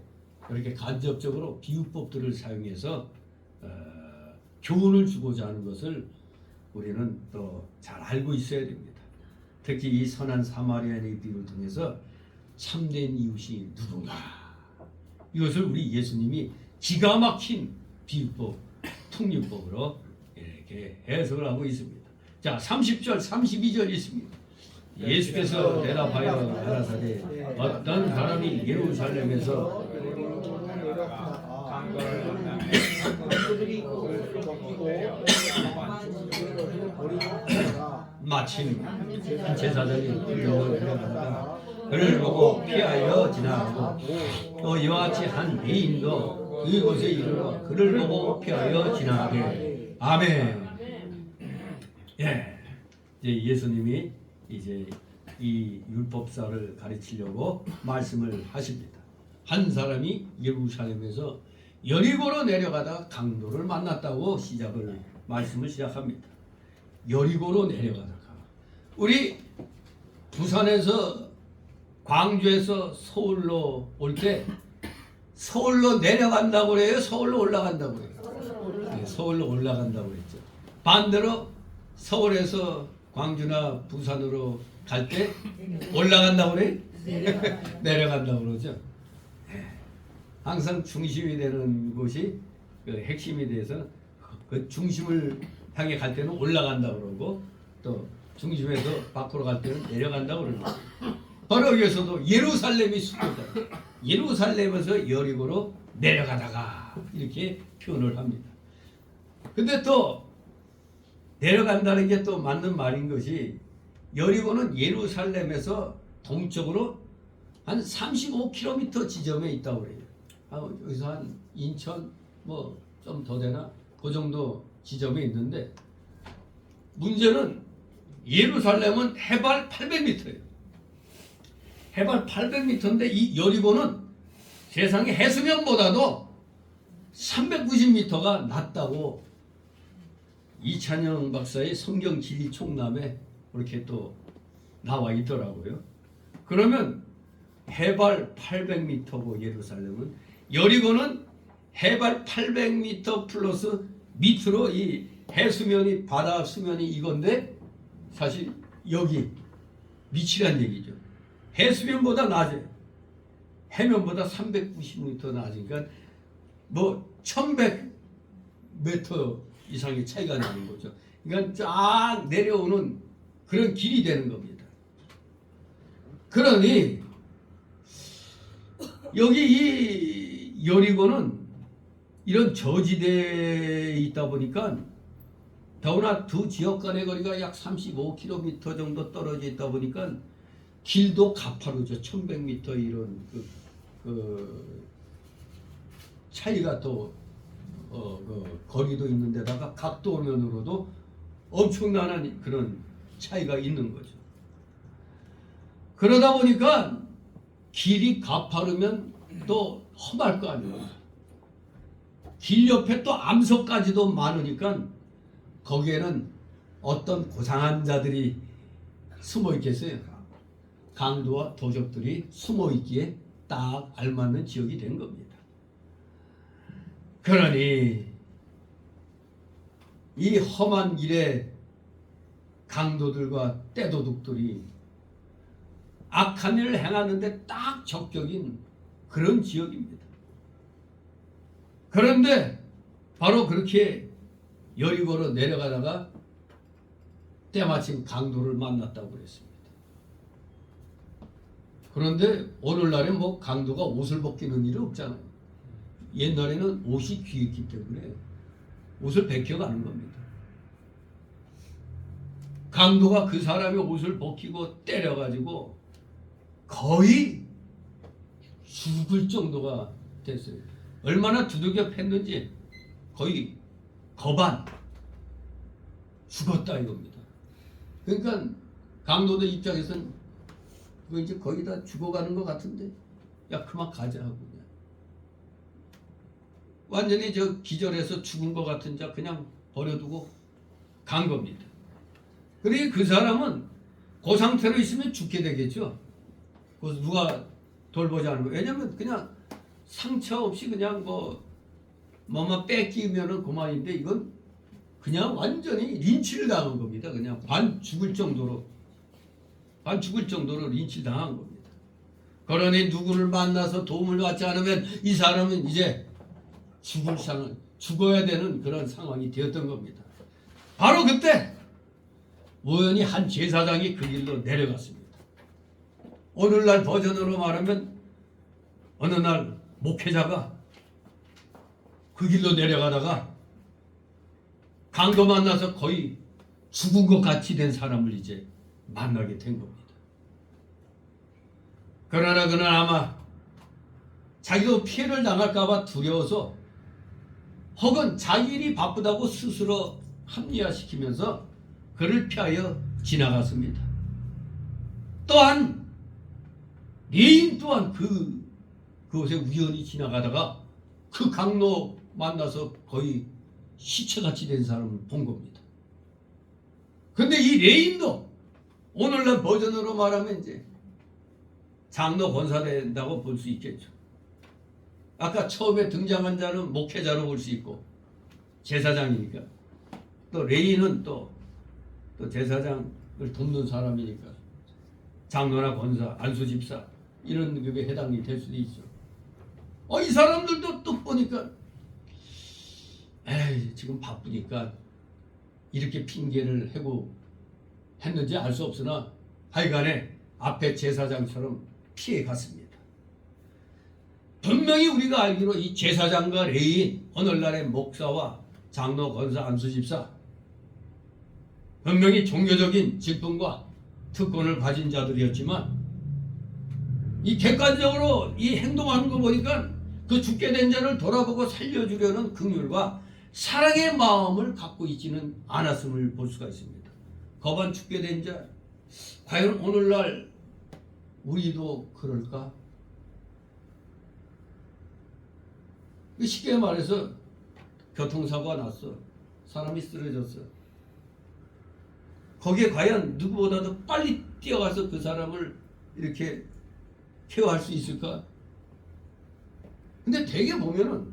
Speaker 2: 이렇게 간접적으로 비유법들을 사용해서 교훈을 주고자 하는 것을 우리는 또 잘 알고 있어야 됩니다. 특히 이 선한 사마리아인의 비유를 통해서 참된 이웃이 누군가 이것을 우리 예수님이 기가 막힌 비유법, 통유법으로 이렇게 해석을 하고 있습니다. 자, 30절, 32절 있습니다. 예수께서 대답하여 가라사대 어떤 사람이 예루살렘에서 마침 한 제사장이 그를 데려다가 그를 보고 피하여 지나가고 또 이와 같이 한 배인도 그곳에 이르러 그를 보고 피하여 지나가게. 아멘. 예, 이제 예수님이 이제 이 율법사를 가르치려고 말씀을 하십니다. 한 사람이 예루살렘에서 여리고로 내려가다 강도를 만났다고 말씀을 시작합니다. 여리고로 내려가다가 우리 부산에서 광주에서 서울로 올 때 서울로 내려간다고 그래요? 서울로 올라간다고 그래요? 네, 서울로 올라간다고 그랬죠. 반대로 서울에서 광주나 부산으로 갈 때 올라간다고 그래요? 내려간다고 그러죠. 항상 중심이 되는 곳이 그 핵심이 돼서 그 중심을 향해 갈 때는 올라간다고 그러고 또 중심에서 밖으로 갈 때는 내려간다고 그러죠. 바로 여기서도 예루살렘이 수도다. 예루살렘에서 여리고로 내려가다가 이렇게 표현을 합니다. 근데 또 내려간다는 게 또 맞는 말인 것이 여리고는 예루살렘에서 동쪽으로 한 35km 지점에 있다고 그래요. 여기서 한 인천 뭐 좀 더 되나 그 정도 지점에 있는데 문제는 예루살렘은 해발 800m예요. 해발 800m인데 이 여리고는 세상의 해수면보다도 390m가 낮다고 이찬영 박사의 성경 진리 총남에 그렇게 또 나와 있더라고요. 그러면 해발 800m고 예루살렘은 여리고는 해발 800m 플러스 밑으로 이 해수면이 바다 수면이 이건데 사실 여기 밑이란 얘기죠. 해수면보다 낮아요. 해면보다 390m 낮으니까 뭐 1100m 이상의 차이가 나는 거죠. 그러니까 쫙 내려오는 그런 길이 되는 겁니다. 그러니 여기 이 여리고는 이런 저지대에 있다 보니까 더구나 두 지역 간의 거리가 약 35km 정도 떨어져 있다 보니까 길도 가파르죠. 1100m 이런 그 차이가 또 그 거리도 있는데다가 각도면으로도 엄청난 그런 차이가 있는 거죠. 그러다 보니까 길이 가파르면 또 험할 거 아니에요. 길 옆에 또 암석까지도 많으니까 거기에는 어떤 고상한 자들이 숨어 있겠어요. 강도와 도적들이 숨어 있기에 딱 알맞는 지역이 된 겁니다. 그러니 이 험한 길에 강도들과 떼도둑들이 악한 일을 행하는데 딱 적격인 그런 지역입니다. 그런데 바로 그렇게 여리고로 내려가다가 때마침 강도를 만났다고 그랬습니다. 그런데 오늘날에 뭐 강도가 옷을 벗기는 일이 없잖아요. 옛날에는 옷이 귀했기 때문에 옷을 벗겨가는 겁니다. 강도가 그 사람의 옷을 벗기고 때려가지고 거의 죽을 정도가 됐어요. 얼마나 두들겨 팼는지 거의 거반 죽었다 이겁니다. 그러니까 강도들 입장에서는 그거 이제 거의 다 죽어가는 것 같은데 야 그만 가자 하고 그냥 완전히 저 기절해서 죽은 것 같은 자 그냥 버려두고 간 겁니다. 그러니 그 사람은 그 상태로 있으면 죽게 되겠죠. 그래서 누가 돌보지 않은 거예요. 왜냐면 그냥 상처 없이 그냥 뭐만 뺏기면은 그만인데 이건 그냥 완전히 린치를 당한 겁니다. 그냥 반 죽을 정도로 린치를 당한 겁니다. 그러니 누구를 만나서 도움을 받지 않으면 이 사람은 이제 죽어야 되는 그런 상황이 되었던 겁니다. 바로 그때 우연히 한 제사장이 그 길로 내려갔습니다. 오늘날 버전으로 말하면 어느 날 목회자가 그 길로 내려가다가 강도 만나서 거의 죽은 것 같이 된 사람을 이제 만나게 된 겁니다. 그러나 그는 아마 자기도 피해를 당할까 봐 두려워서 혹은 자기 일이 바쁘다고 스스로 합리화시키면서 그를 피하여 지나갔습니다. 또한 레인 또한 그곳에 우연히 지나가다가 그 강로 만나서 거의 시체같이 된 사람을 본 겁니다. 근데 이 레인도 오늘날 버전으로 말하면 이제 장로 권사된다고 볼 수 있겠죠. 아까 처음에 등장한 자는 목회자로 볼 수 있고 제사장이니까 또 레인은 또 제사장을 돕는 사람이니까 장로나 권사, 안수집사 이런 급에 해당이 될 수도 있죠. 이 사람들도 또 보니까 지금 바쁘니까 이렇게 핑계를 해고 했는지 알 수 없으나 하여간에 앞에 제사장처럼 피해 갔습니다. 분명히 우리가 알기로 이 제사장과 레인, 오늘날의 목사와 장로, 권사, 안수집사 분명히 종교적인 직분과 특권을 가진 자들이었지만 이 객관적으로 이 행동하는 거 보니까 그 죽게 된 자를 돌아보고 살려주려는 긍휼과 사랑의 마음을 갖고 있지는 않았음을 볼 수가 있습니다. 거반 죽게 된 자, 과연 오늘날 우리도 그럴까? 쉽게 말해서 교통사고가 났어. 사람이 쓰러졌어. 거기에 과연 누구보다도 빨리 뛰어가서 그 사람을 이렇게 케어할 수 있을까? 근데 되게 보면은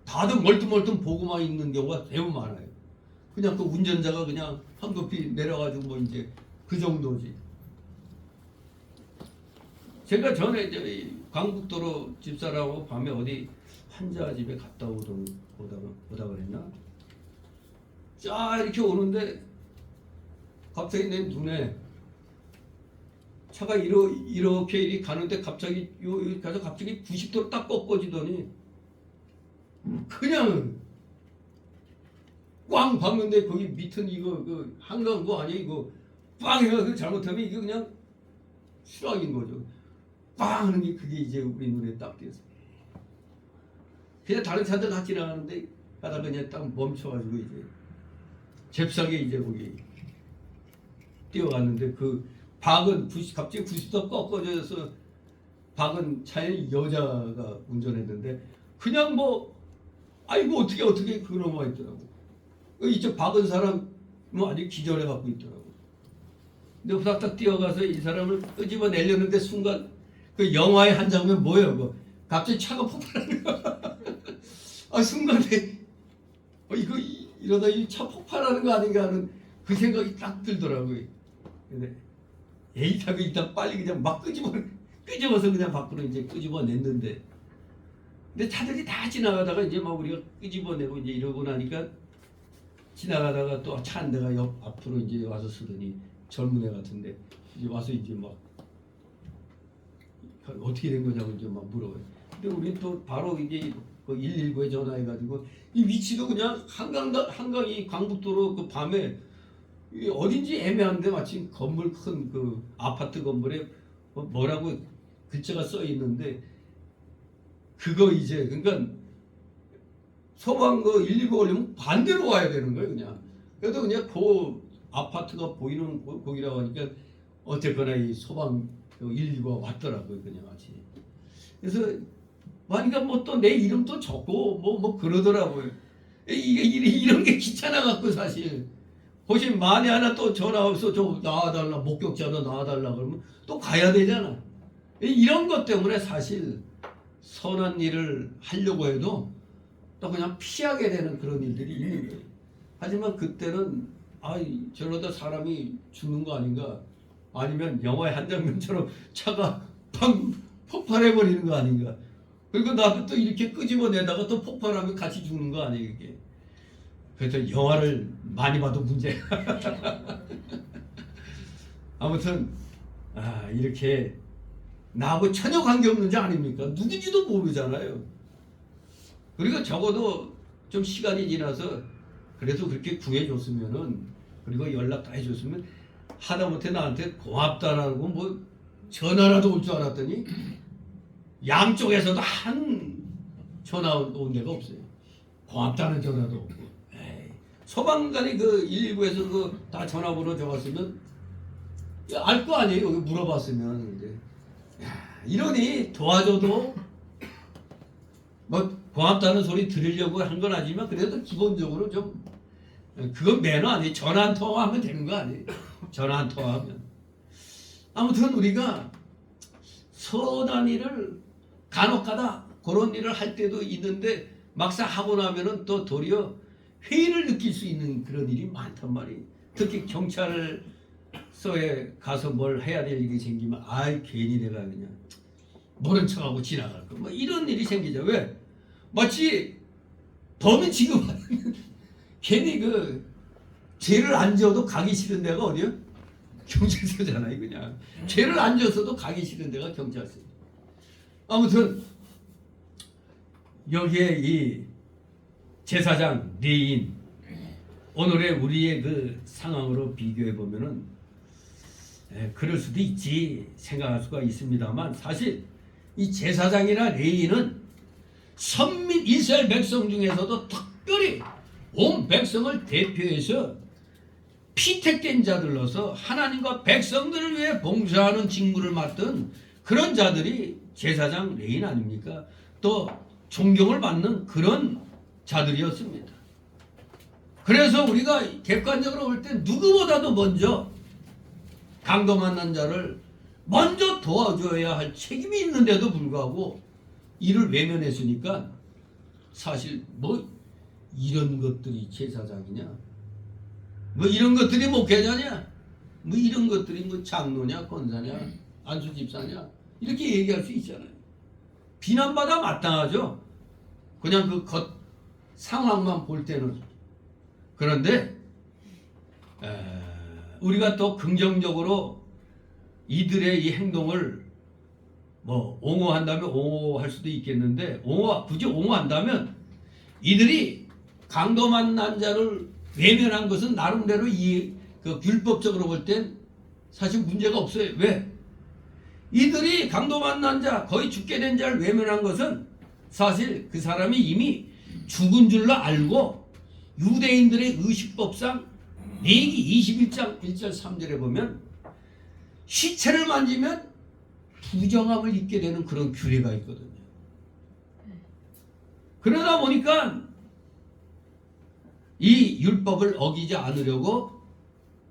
Speaker 2: 다들 멀뚱멀뚱 보고만 있는 경우가 매우 많아요. 그냥 그 운전자가 그냥 황급히 내려가지고 뭐 이제 그 정도지. 제가 전에 이제 광북도로 집사람하고 밤에 어디 환자 집에 갔다 오다 그랬나? 쫙 이렇게 오는데 갑자기 내 눈에 차가 이렇게 가는데 갑자기 요 가서 갑자기 90도로 딱 꺾어지더니 그냥 꽝 봤는데 거기 밑은 이거 그 한강거 아니야 이거 빵 해가지고 잘못하면 이게 그냥 수락인 거죠. 빵 하는 게 그게 이제 우리 눈에 딱 띄었어. 그냥 다른 차들 다 지나가는데 가다가 그냥 딱 멈춰가지고 이제 잽싸게 이제 거기 뛰어갔는데 그 박은 갑자기 90도 꺾어져서 박은 차에 여자가 운전했는데 그냥 뭐 아이고 어떻게 그놈아 있더라고. 이쪽 박은 사람 뭐 아직 기절해 갖고 있더라고. 근데 후다닥 뛰어가서 이 사람을 끄집어 내려는데 순간 그 영화의 한 장면 뭐예요? 그거 갑자기 차가 폭발하는 거. 아 순간에 이거 이러다 이 차 폭발하는 거 아닌가 하는 그 생각이 딱 들더라고요. 근데 에이 타고 일단 빨리 그냥 막 끄집어서 그냥 밖으로 이제 끄집어 냈는데, 근데 차들이 다 지나가다가 이제 막 우리가 끄집어내고 이제 이러고 나니까 지나가다가 또 차 한 대가 옆 앞으로 이제 와서 서더니 젊은 애 같은데 이제 와서 이제 막 어떻게 된 거냐고 이제 막 물어봐요. 근데 우리 또 바로 이제 그 119에 전화해가지고 이 위치도 그냥 한강이 광북도로 그 밤에 어딘지 애매한데 마침 건물 큰 그 아파트 건물에 뭐라고 글자가 써 있는데 그거 이제 그러니까 소방 그 119 오려면 반대로 와야 되는 거예요 그냥. 그래도 그냥 그 아파트가 보이는 거기라고 하니까 어쨌거나 이 소방 119가 왔더라고요 그냥 같이. 그래서 그러니까 뭐 또 내 이름도 적고 뭐 그러더라고요. 이게 이런 게 귀찮아 갖고 사실. 혹시 만에 하나 또 전화 와서 좀 나와달라 목격자도 나와달라 그러면 또 가야 되잖아. 이런 것 때문에 사실 선한 일을 하려고 해도 또 그냥 피하게 되는 그런 일들이 있는 거예요. 하지만 그때는 저러다 사람이 죽는 거 아닌가, 아니면 영화의 한 장면처럼 차가 팡 폭발해버리는 거 아닌가. 그리고 나도 또 이렇게 끄집어내다가 또 폭발하면 같이 죽는 거 아니에요 이게. 그래서 영화를 많이 봐도 문제야. 아무튼 이렇게 나하고 전혀 관계없는 자 아닙니까? 누군지도 모르잖아요. 그리고 적어도 좀 시간이 지나서 그래도 그렇게 구해줬으면은, 그리고 연락 다 해줬으면 하다못해 나한테 고맙다라고 뭐 전화라도 올 줄 알았더니 양쪽에서도 한 전화 온 데가 없어요. 고맙다는 전화도 없고. 소방관이 그 119에서 그 다 전화번호 적었으면 알 거 아니에요. 여기 물어봤으면. 근데 이러니 도와줘도 뭐 고맙다는 소리 들으려고 한 건 아니지만 그래도 기본적으로 좀 그건 매너 아니에요. 전화 한 통화하면 되는 거 아니에요. 전화 한 통화하면. 아무튼 우리가 선한 일을 간혹가다 그런 일을 할 때도 있는데 막상 하고 나면은 또 도리어 회의를 느낄 수 있는 그런 일이 많단 말이에요. 특히 경찰서에 가서 뭘 해야 될 일이 생기면 괜히 내가 그냥 모른 척하고 지나갈 거 뭐 이런 일이 생기죠. 왜? 마치 범인 취급하는 괜히 그 죄를 안 지어도 가기 싫은 데가 어디요? 경찰서잖아요. 그냥 죄를 안 지었어도 가기 싫은 데가 경찰서. 아무튼 여기에 이 제사장 레인 오늘의 우리의 그 상황으로 비교해 보면은 그럴 수도 있지 생각할 수가 있습니다만, 사실 이 제사장이나 레인은 선민 이스라엘 백성 중에서도 특별히 온 백성을 대표해서 피택된 자들로서 하나님과 백성들을 위해 봉사하는 직무를 맡은 그런 자들이 제사장 레인 아닙니까? 또 존경을 받는 그런 자들이었습니다. 그래서 우리가 객관적으로 볼 때 누구보다도 먼저 강도 만난 자를 먼저 도와줘야 할 책임이 있는데도 불구하고 이를 외면했으니까 사실 뭐 이런 것들이 제사장이냐, 뭐 이런 것들이 목회자냐, 뭐 이런 것들이 뭐 장로냐, 권사냐, 안수집사냐 이렇게 얘기할 수 있잖아요. 비난받아 마땅하죠. 그냥 그 상황만 볼 때는. 그런데 우리가 또 긍정적으로 이들의 이 행동을 뭐 옹호한다면 옹호할 수도 있겠는데 굳이 옹호한다면 이들이 강도 만난 자를 외면한 것은 나름대로 그 율법적으로 볼 땐 사실 문제가 없어요. 왜? 이들이 강도 만난 자, 거의 죽게 된 자를 외면한 것은 사실 그 사람이 이미 죽은 줄로 알고 유대인들의 의식법상 레위기 21장 1절 3절에 보면 시체를 만지면 부정함을 입게 되는 그런 규례가 있거든요. 그러다 보니까 이 율법을 어기지 않으려고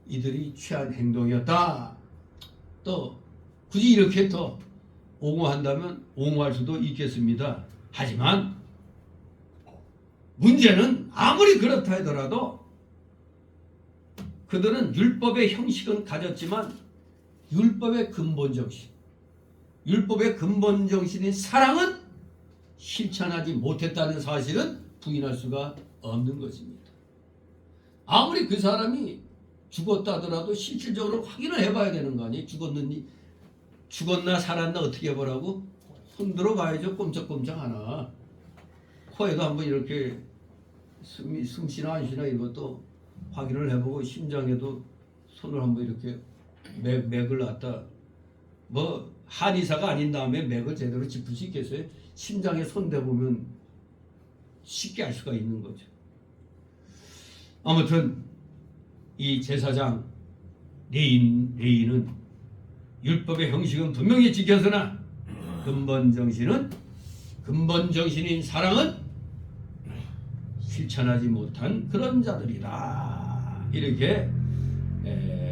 Speaker 2: 이들이 취한 행동이었다. 또 굳이 이렇게 더 옹호한다면 옹호할 수도 있겠습니다. 하지만 문제는 아무리 그렇다 하더라도 그들은 율법의 형식은 가졌지만 율법의 근본 정신인 사랑은 실천하지 못했다는 사실은 부인할 수가 없는 것입니다. 아무리 그 사람이 죽었다 하더라도 실질적으로 확인을 해봐야 되는 거 아니에요? 죽었나 살았나 어떻게 해보라고? 흔들어 봐야죠. 꼼짝꼼짝 하나. 코에도 한번 이렇게 숨 쉬나 안 쉬나 이것도 확인을 해보고 심장에도 손을 한번 이렇게 맥을 놨다. 뭐 한의사가 아닌 다음에 맥을 제대로 짚을 수 있겠어요? 심장에 손 대보면 쉽게 알 수가 있는 거죠. 아무튼 이 제사장 레위는 율법의 형식은 분명히 지켰으나 근본 정신인 사랑은 실천하지 못한 그런 자들이다. 이렇게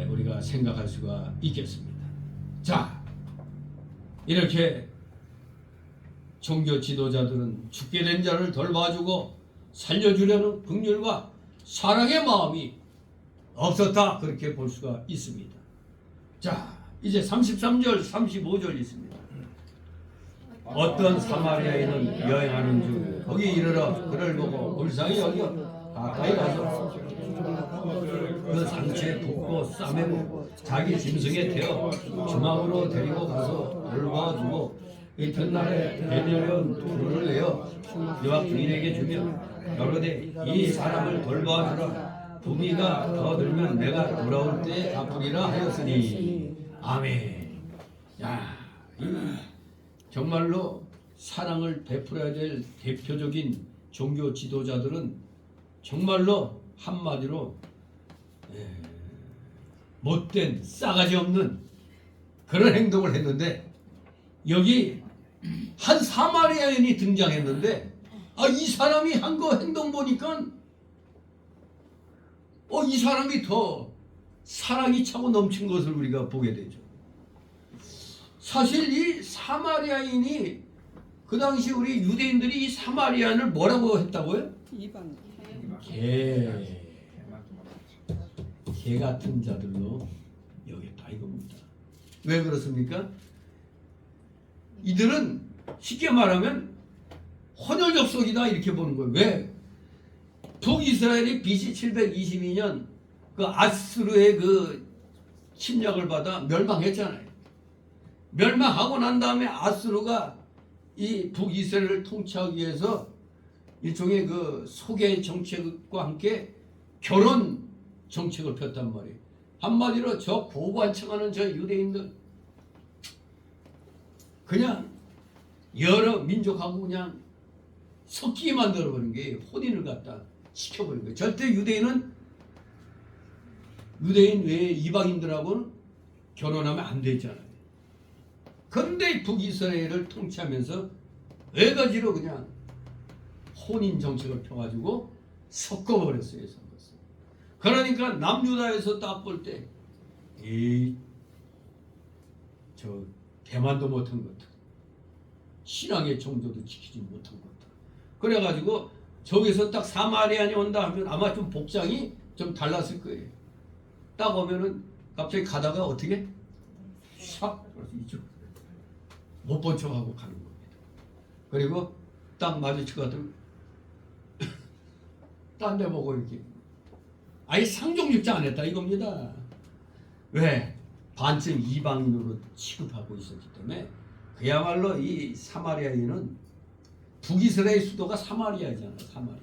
Speaker 2: 우리가 생각할 수가 있겠습니다. 자, 이렇게 종교 지도자들은 죽게 된 자를 돌봐주고 살려주려는 긍휼과 사랑의 마음이 없었다. 그렇게 볼 수가 있습니다. 자, 이제 33절, 35절 있습니다. 어떤 사마리아인은 여행하는 중 거기 이르러 그를 보고 불쌍히 여겨 가까이 가서 그 상처에 붓고 싸매고 자기 짐승에 태워 주막으로 데리고 가서 돌봐주고 이튿날에 배녀련 돌을 내어 유학 주인에게 주며 여러대 이 사람을 돌봐주라. 부비가 더 들면 내가 돌아올 때에 갚으리라 하였으니. 아멘. 야, 정말로 사랑을 베풀어야 될 대표적인 종교 지도자들은 정말로 한마디로 못된 싸가지 없는 그런 행동을 했는데 여기 한 사마리아인이 등장했는데 이 사람이 한 거 행동 보니까 이 사람이 더 사랑이 차고 넘친 것을 우리가 보게 되죠. 사실 이 사마리아인이 그 당시 우리 유대인들이 이 사마리아인을 뭐라고 했다고요?
Speaker 1: 이방.
Speaker 2: 개 같은 자들로 여겼다 이겁니다. 왜 그렇습니까? 이들은 쉽게 말하면 혼혈족속이다 이렇게 보는 거예요. 왜? 북이스라엘이 BC 722년 그 아수르의 그 침략을 받아 멸망했잖아요. 멸망하고 난 다음에 아수르가 이 북이스라엘을 통치하기 위해서 일종의 그 소개 정책과 함께 결혼 정책을 폈단 말이에요. 한마디로 저 고관청하는 저 유대인들 그냥 여러 민족하고 그냥 섞이게 만들어버린 게 혼인을 갖다 시켜버린 거예요. 절대 유대인 외에 이방인들하고는 결혼하면 안 되잖아요. 그런데 북이스라엘을 통치하면서 네 가지로 그냥 혼인 정책을 펴가지고 섞어버렸어요. 그러니까 남유다에서 딱 볼 때 저 대만도 못한 것들, 신앙의 정도도 지키지 못한 것들. 그래가지고 저기서 딱 사마리아인이 온다 하면 아마 좀 복장이 좀 달랐을 거예요. 딱 오면은 갑자기 가다가 어떻게 샥 이쪽 못 본 척하고 가는 겁니다. 그리고 딱 마주치거든 딴 데 보고 이렇게 아예 상종육자 안 했다 이겁니다. 왜? 반쯤 이방인으로 취급하고 있었기 때문에 그야말로 이 사마리아인은 북이스라엘 수도가 사마리아잖아요. 사마리아.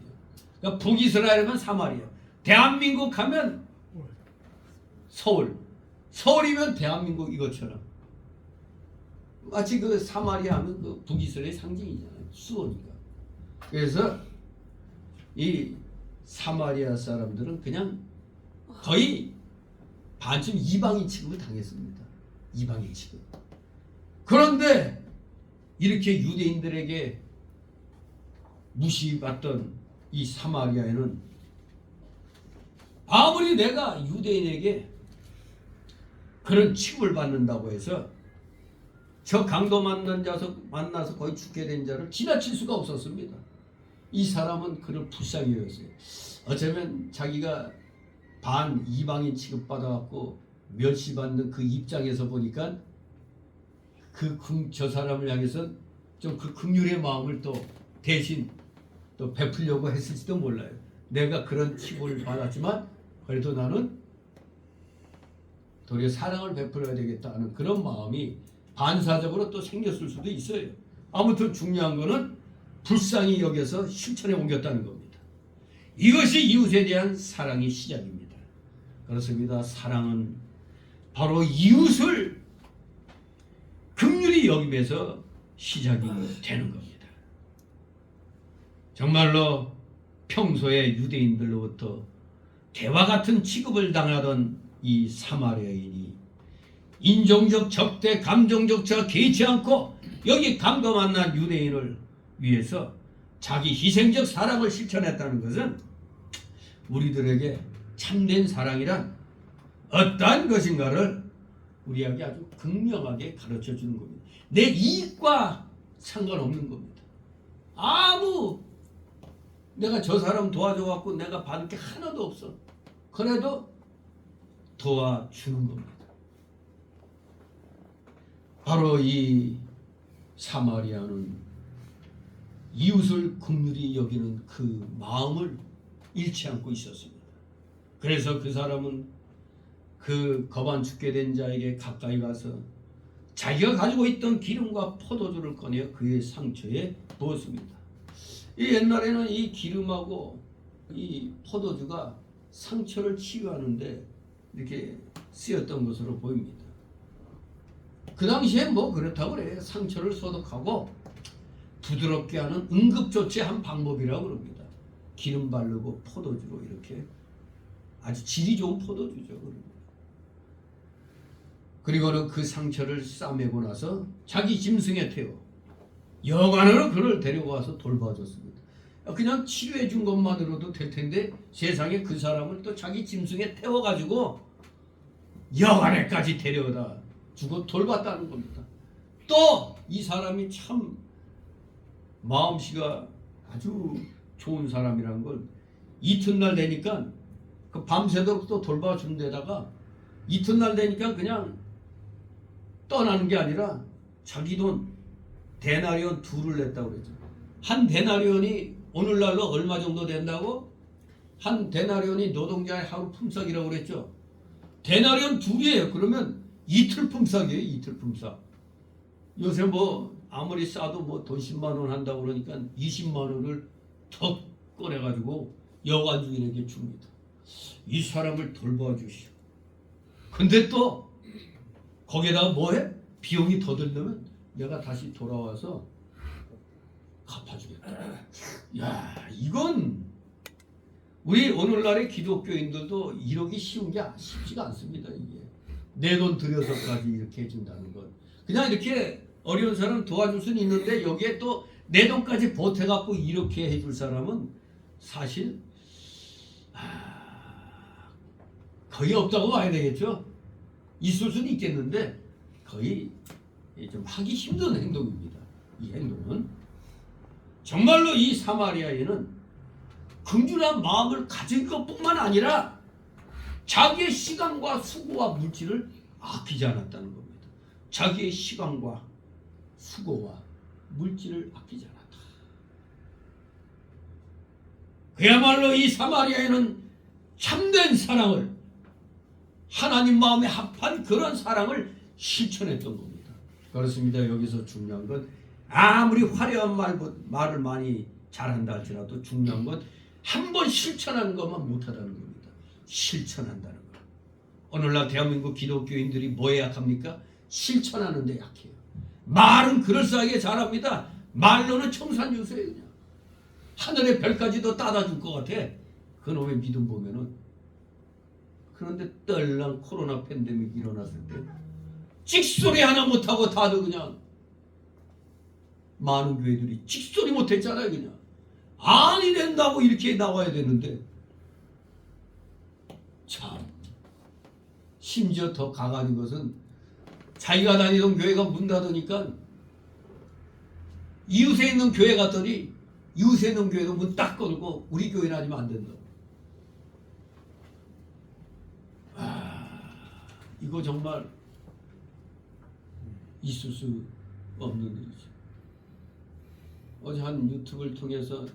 Speaker 2: 그러니까 북이스라엘이면 사마리아. 대한민국 하면 서울. 서울이면 대한민국 이것처럼. 마치 그 사마리아 하면 그 북이스라엘 상징이잖아요. 수도니까. 그래서 이 사마리아 사람들은 그냥 거의 반쯤 이방인 취급을 당했습니다. 이방인 취급. 그런데 이렇게 유대인들에게 무시받던 이 사마리아에는 아무리 내가 유대인에게 그런 취급을 받는다고 해서 저 강도 만나서 거의 죽게 된 자를 지나칠 수가 없었습니다. 이 사람은 그를 불쌍히 여겼어요. 어쩌면 자기가 반 이방인 취급받아갖고 멸시받는 그 입장에서 보니까 저 사람을 향해서 좀 그 긍휼의 마음을 또 대신 또 베풀려고 했을지도 몰라요. 내가 그런 취급을 받았지만 그래도 나는 도리어 사랑을 베풀어야 되겠다는 그런 마음이 반사적으로 또 생겼을 수도 있어요. 아무튼 중요한 거는 불쌍히 여겨서 실천에 옮겼다는 겁니다. 이것이 이웃에 대한 사랑의 시작입니다. 그렇습니다. 사랑은 바로 이웃을 긍휼히 여김에서 시작이 되는 겁니다. 정말로 평소에 유대인들로부터 개와 같은 취급을 당하던 이 사마리아인이 인종적 적대, 감정적 저 개의치 않고 여기 강도 만난 유대인을 위해서 자기 희생적 사랑을 실천했다는 것은 우리들에게 참된 사랑이란 어떠한 것인가를 우리에게 아주 극명하게 가르쳐 주는 겁니다. 내 이익과 상관없는 겁니다. 내가 저 사람 도와줘갖고 내가 받을 게 하나도 없어. 그래도 도와주는 겁니다. 바로 이 사마리아는 이웃을 긍휼히 여기는 그 마음을 잃지 않고 있었습니다. 그래서 그 사람은 그 거반 죽게 된 자에게 가까이 가서 자기가 가지고 있던 기름과 포도주를 꺼내 그의 상처에 부었습니다. 이 옛날에는 이 기름하고 이 포도주가 상처를 치유하는데 이렇게 쓰였던 것으로 보입니다. 그 당시에 뭐 그렇다고 그래요. 상처를 소독하고 부드럽게 하는 응급조치 한 방법이라고 그럽니다. 기름 바르고 포도주로 이렇게 아주 질이 좋은 포도주죠. 그리고는 그 상처를 싸매고 나서 자기 짐승에 태워 여관으로 그를 데려가서 돌봐줬습니다. 그냥 치료해 준 것만으로도 될 텐데 세상에 그 사람을 또 자기 짐승에 태워가지고 여관에까지 데려다 주고 돌봤다는 겁니다. 또 이 사람이 참 마음씨가 아주 좋은 사람이란 걸 이튿날 되니까 그 밤새도록 또 돌봐주는 데다가 이튿날 되니까 그냥 떠나는 게 아니라 자기 돈 데나리온 2를 냈다고 그랬죠. 한 데나리온이 오늘날로 얼마 정도 된다고? 한 데나리온이 노동자의 하루 품삯이라고 그랬죠. 데나리온 2이에요. 그러면 이틀 품삯이에요. 이틀 품삯. 요새 뭐 아무리 싸도 뭐 돈 10만 원 한다고 그러니까 20만 원을 더 꺼내가지고 여관 주인에게 줍니다. 이 사람을 돌봐주시오. 근데 또 거기에다가 뭐해? 비용이 더 들려면 내가 다시 돌아와서 갚아주겠다. 야, 이건 우리 오늘날의 기독교인들도 이러기 쉽지가 않습니다. 이게 내 돈 들여서까지 이렇게 해준다는 건 그냥 이렇게 어려운 사람 도와줄 수는 있는데 여기에 또 내 돈까지 보태갖고 이렇게 해줄 사람은 사실 거의 없다고 봐야 되겠죠. 있을 수는 있겠는데 거의 좀 하기 힘든 행동입니다. 이 행동은 정말로 이 사마리아인은 긍휼한 마음을 가진 것뿐만 아니라 자기의 시간과 수고와 물질을 아끼지 않았다는 겁니다. 자기의 시간과 수고와 물질을 아끼지 않았다. 그야말로 이 사마리아인은 참된 사랑을 하나님 마음에 합한 그런 사랑을 실천했던 겁니다. 그렇습니다. 여기서 중요한 건 아무리 화려한 말을 많이 잘한다 할지라도 중요한 건 한 번 실천하는 것만 못하다는 겁니다. 실천한다는 것. 오늘날 대한민국 기독교인들이 뭐에 약합니까? 실천하는 데 약해요. 말은 그럴싸하게 잘합니다. 말로는 청산유수예요. 그냥 하늘의 별까지도 따다 줄 것 같아. 그놈의 믿음 보면은. 그런데 떨랑 코로나 팬데믹 일어났을 때 찍소리 하나 못하고 다들 그냥 많은 교회들이 찍소리 못했잖아요. 그냥 아니 된다고 이렇게 나와야 되는데 참 심지어 더 강한 것은 자기가 다니던 교회가 문 닫으니까 이웃에 있는 교회 갔더니 이웃에 있는 교회도 문 딱 걸고 우리 교회는 아니면 안 된다. 이거 정말 있을 수 없는 일이죠. 어제 한 유튜브를 통해서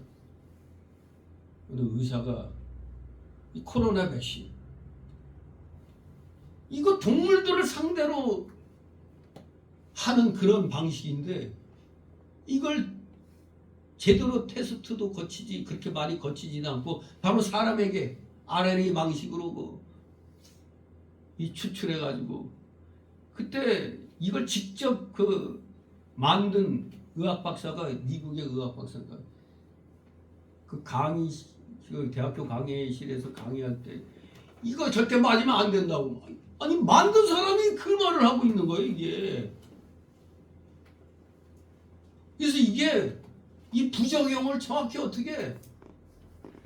Speaker 2: 어느 의사가 이 코로나 백신 이거 동물들을 상대로 하는 그런 방식인데 이걸 제대로 테스트도 거치지 그렇게 많이 거치지도 않고 바로 사람에게 RNA 방식으로 이 추출해 가지고 그때 이걸 직접 만든 의학 박사가 미국의 의학 박사가 그 강의 그 대학교 강의실에서 강의할 때 이거 절대 맞으면 안 된다고. 아니 만든 사람이 그 말을 하고 있는 거예요 이게. 그래서 이게 이 부작용을 정확히 어떻게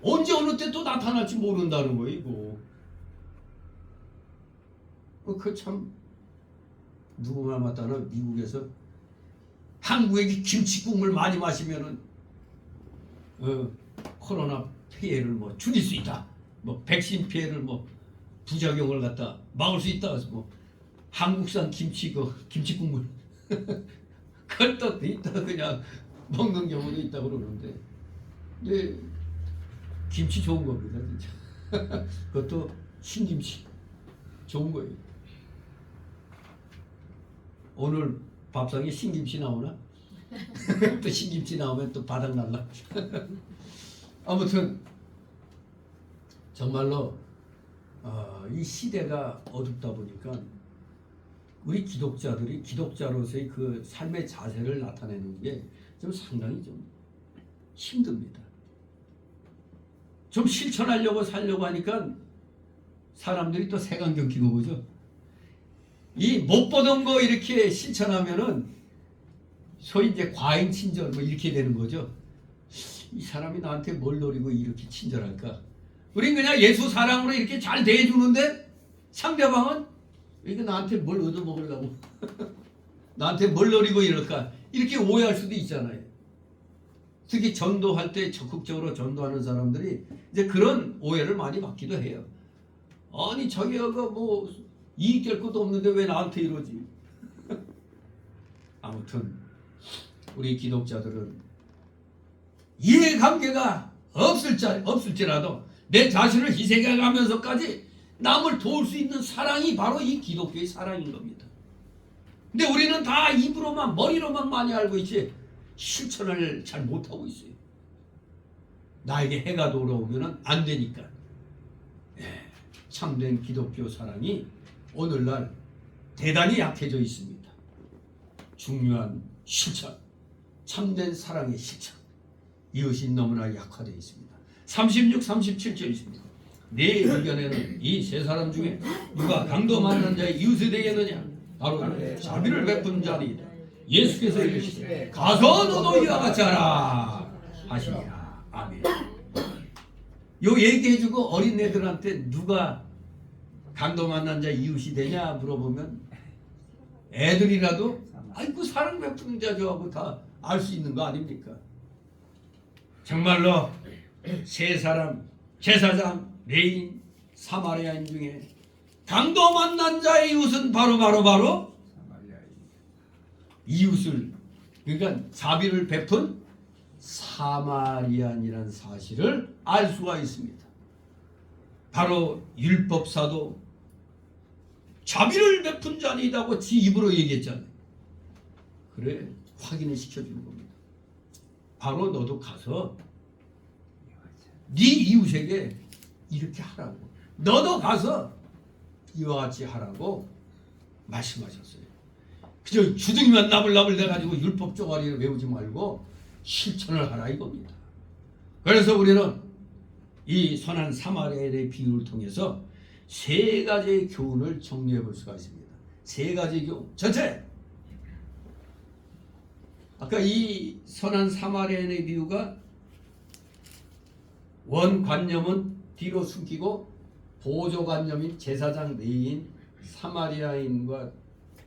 Speaker 2: 언제 어느 때 또 나타날지 모른다는 거예요 이거. 그 참 누구 말 맞다나 미국에서 한국에 김치국물 많이 마시면은 코로나 피해를 뭐 줄일 수 있다. 뭐 백신 피해를 뭐 부작용을 갖다 막을 수 있다. 그래서 뭐 한국산 김치 김치국물 그걸 또 있다 그냥 먹는 경우도 있다 그러는데, 근데 김치 좋은 겁니다 진짜. 그것도 신김치 좋은 거예요. 오늘 밥상에 신김치 나오나? 또 신김치 나오면 또 바닥 날라. 아무튼 정말로 이 시대가 어둡다 보니까 우리 기독자들이 기독자로서의 그 삶의 자세를 나타내는 게 좀 상당히 좀 힘듭니다. 좀 실천하려고 살려고 하니까 사람들이 또 색안경 끼고 보죠. 이 못 보던 거 이렇게 실천하면은 소위 이제 과잉 친절 뭐 이렇게 되는 거죠. 이 사람이 나한테 뭘 노리고 이렇게 친절할까? 우린 그냥 예수 사랑으로 이렇게 잘 대해주는데 상대방은 이게 나한테 뭘 얻어먹으려고 나한테 뭘 노리고 이럴까? 이렇게 오해할 수도 있잖아요. 특히 전도할 때 적극적으로 전도하는 사람들이 이제 그런 오해를 많이 받기도 해요. 아니 자기가 뭐 이익 될 것도 없는데 왜 나한테 이러지? 아무튼 우리 기독자들은 이해관계가 없을지라도 내 자신을 희생해 가면서까지 남을 도울 수 있는 사랑이 바로 이 기독교의 사랑인 겁니다. 근데 우리는 다 입으로만 머리로만 많이 알고 있지 실천을 잘 못하고 있어요. 나에게 해가 돌아오면 안 되니까. 참된 기독교 사랑이 오늘날 대단히 약해져 있습니다. 중요한 실천, 참된 사랑의 실천, 이것이 너무나 약화되어 있습니다. 36, 37절 있습니다. 내 의견에는 이 세 사람 중에 누가 강도 만난 자의 이웃이 되겠느냐? 바로 자비를 베푼 자리이다. 예수께서 이르시되 가서 너도 이와 같이 하라 하시니라. 아멘. 요 얘기해주고 어린애들한테 누가 강도 만난 자 이웃이 되냐 물어보면 애들이라도 아이고 사랑 베푸는 자죠 하고 다 알 수 있는 거 아닙니까? 정말로 세 사람 제사장, 레인, 사마리아인 중에 강도 만난 자의 이웃은 바로 이웃을 그러니까 자비를 베푼 사마리안이라는 사실을 알 수가 있습니다. 바로 율법사도 자비를 베푼 자니다고 지 입으로 얘기했잖아요. 그래, 확인을 시켜주는 겁니다. 바로 너도 가서 네 이웃에게 이렇게 하라고, 너도 가서 이와 같이 하라고 말씀하셨어요. 그저 주둥이만 나불나불 대가지고 율법 쪼가리를 외우지 말고 실천을 하라 이겁니다. 그래서 우리는 이 선한 사마리아인의 비유를 통해서 세 가지의 교훈을 정리해 볼 수가 있습니다. 세 가지 교훈. 첫째, 아까 이 선한 사마리아인의 비유가 원관념은 뒤로 숨기고 보조관념인 제사장 레위인 사마리아인과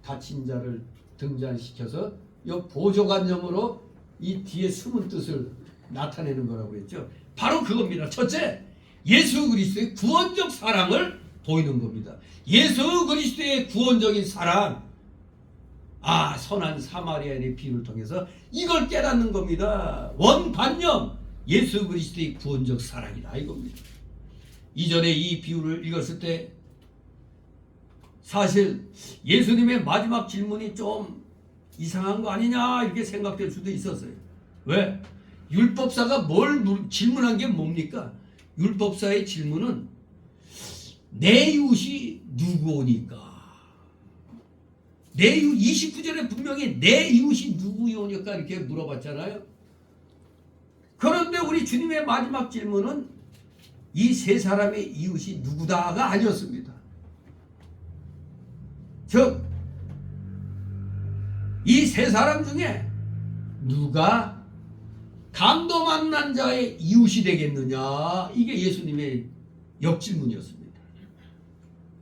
Speaker 2: 갇힌 자를 등장시켜서 이 보조관념으로 이 뒤에 숨은 뜻을 나타내는 거라고 했죠. 바로 그겁니다. 첫째, 예수 그리스도의 구원적 사랑을 보이는 겁니다. 예수 그리스도의 구원적인 사랑, 선한 사마리아인의 비유를 통해서 이걸 깨닫는 겁니다. 원관념, 예수 그리스도의 구원적 사랑이다 이겁니다. 이전에 이 비유를 읽었을 때 사실 예수님의 마지막 질문이 좀 이상한 거 아니냐 이렇게 생각될 수도 있었어요. 왜? 율법사가 뭘 질문한 게 뭡니까? 율법사의 질문은 내 이웃이 누구오니까. 내 이웃, 29절에 분명히 내 이웃이 누구오니까 이렇게 물어봤잖아요. 그런데 우리 주님의 마지막 질문은 이 세 사람의 이웃이 누구다가 아니었습니다. 즉, 이 세 사람 중에 누가 강도 만난 자의 이웃이 되겠느냐, 이게 예수님의 역질문이었습니다.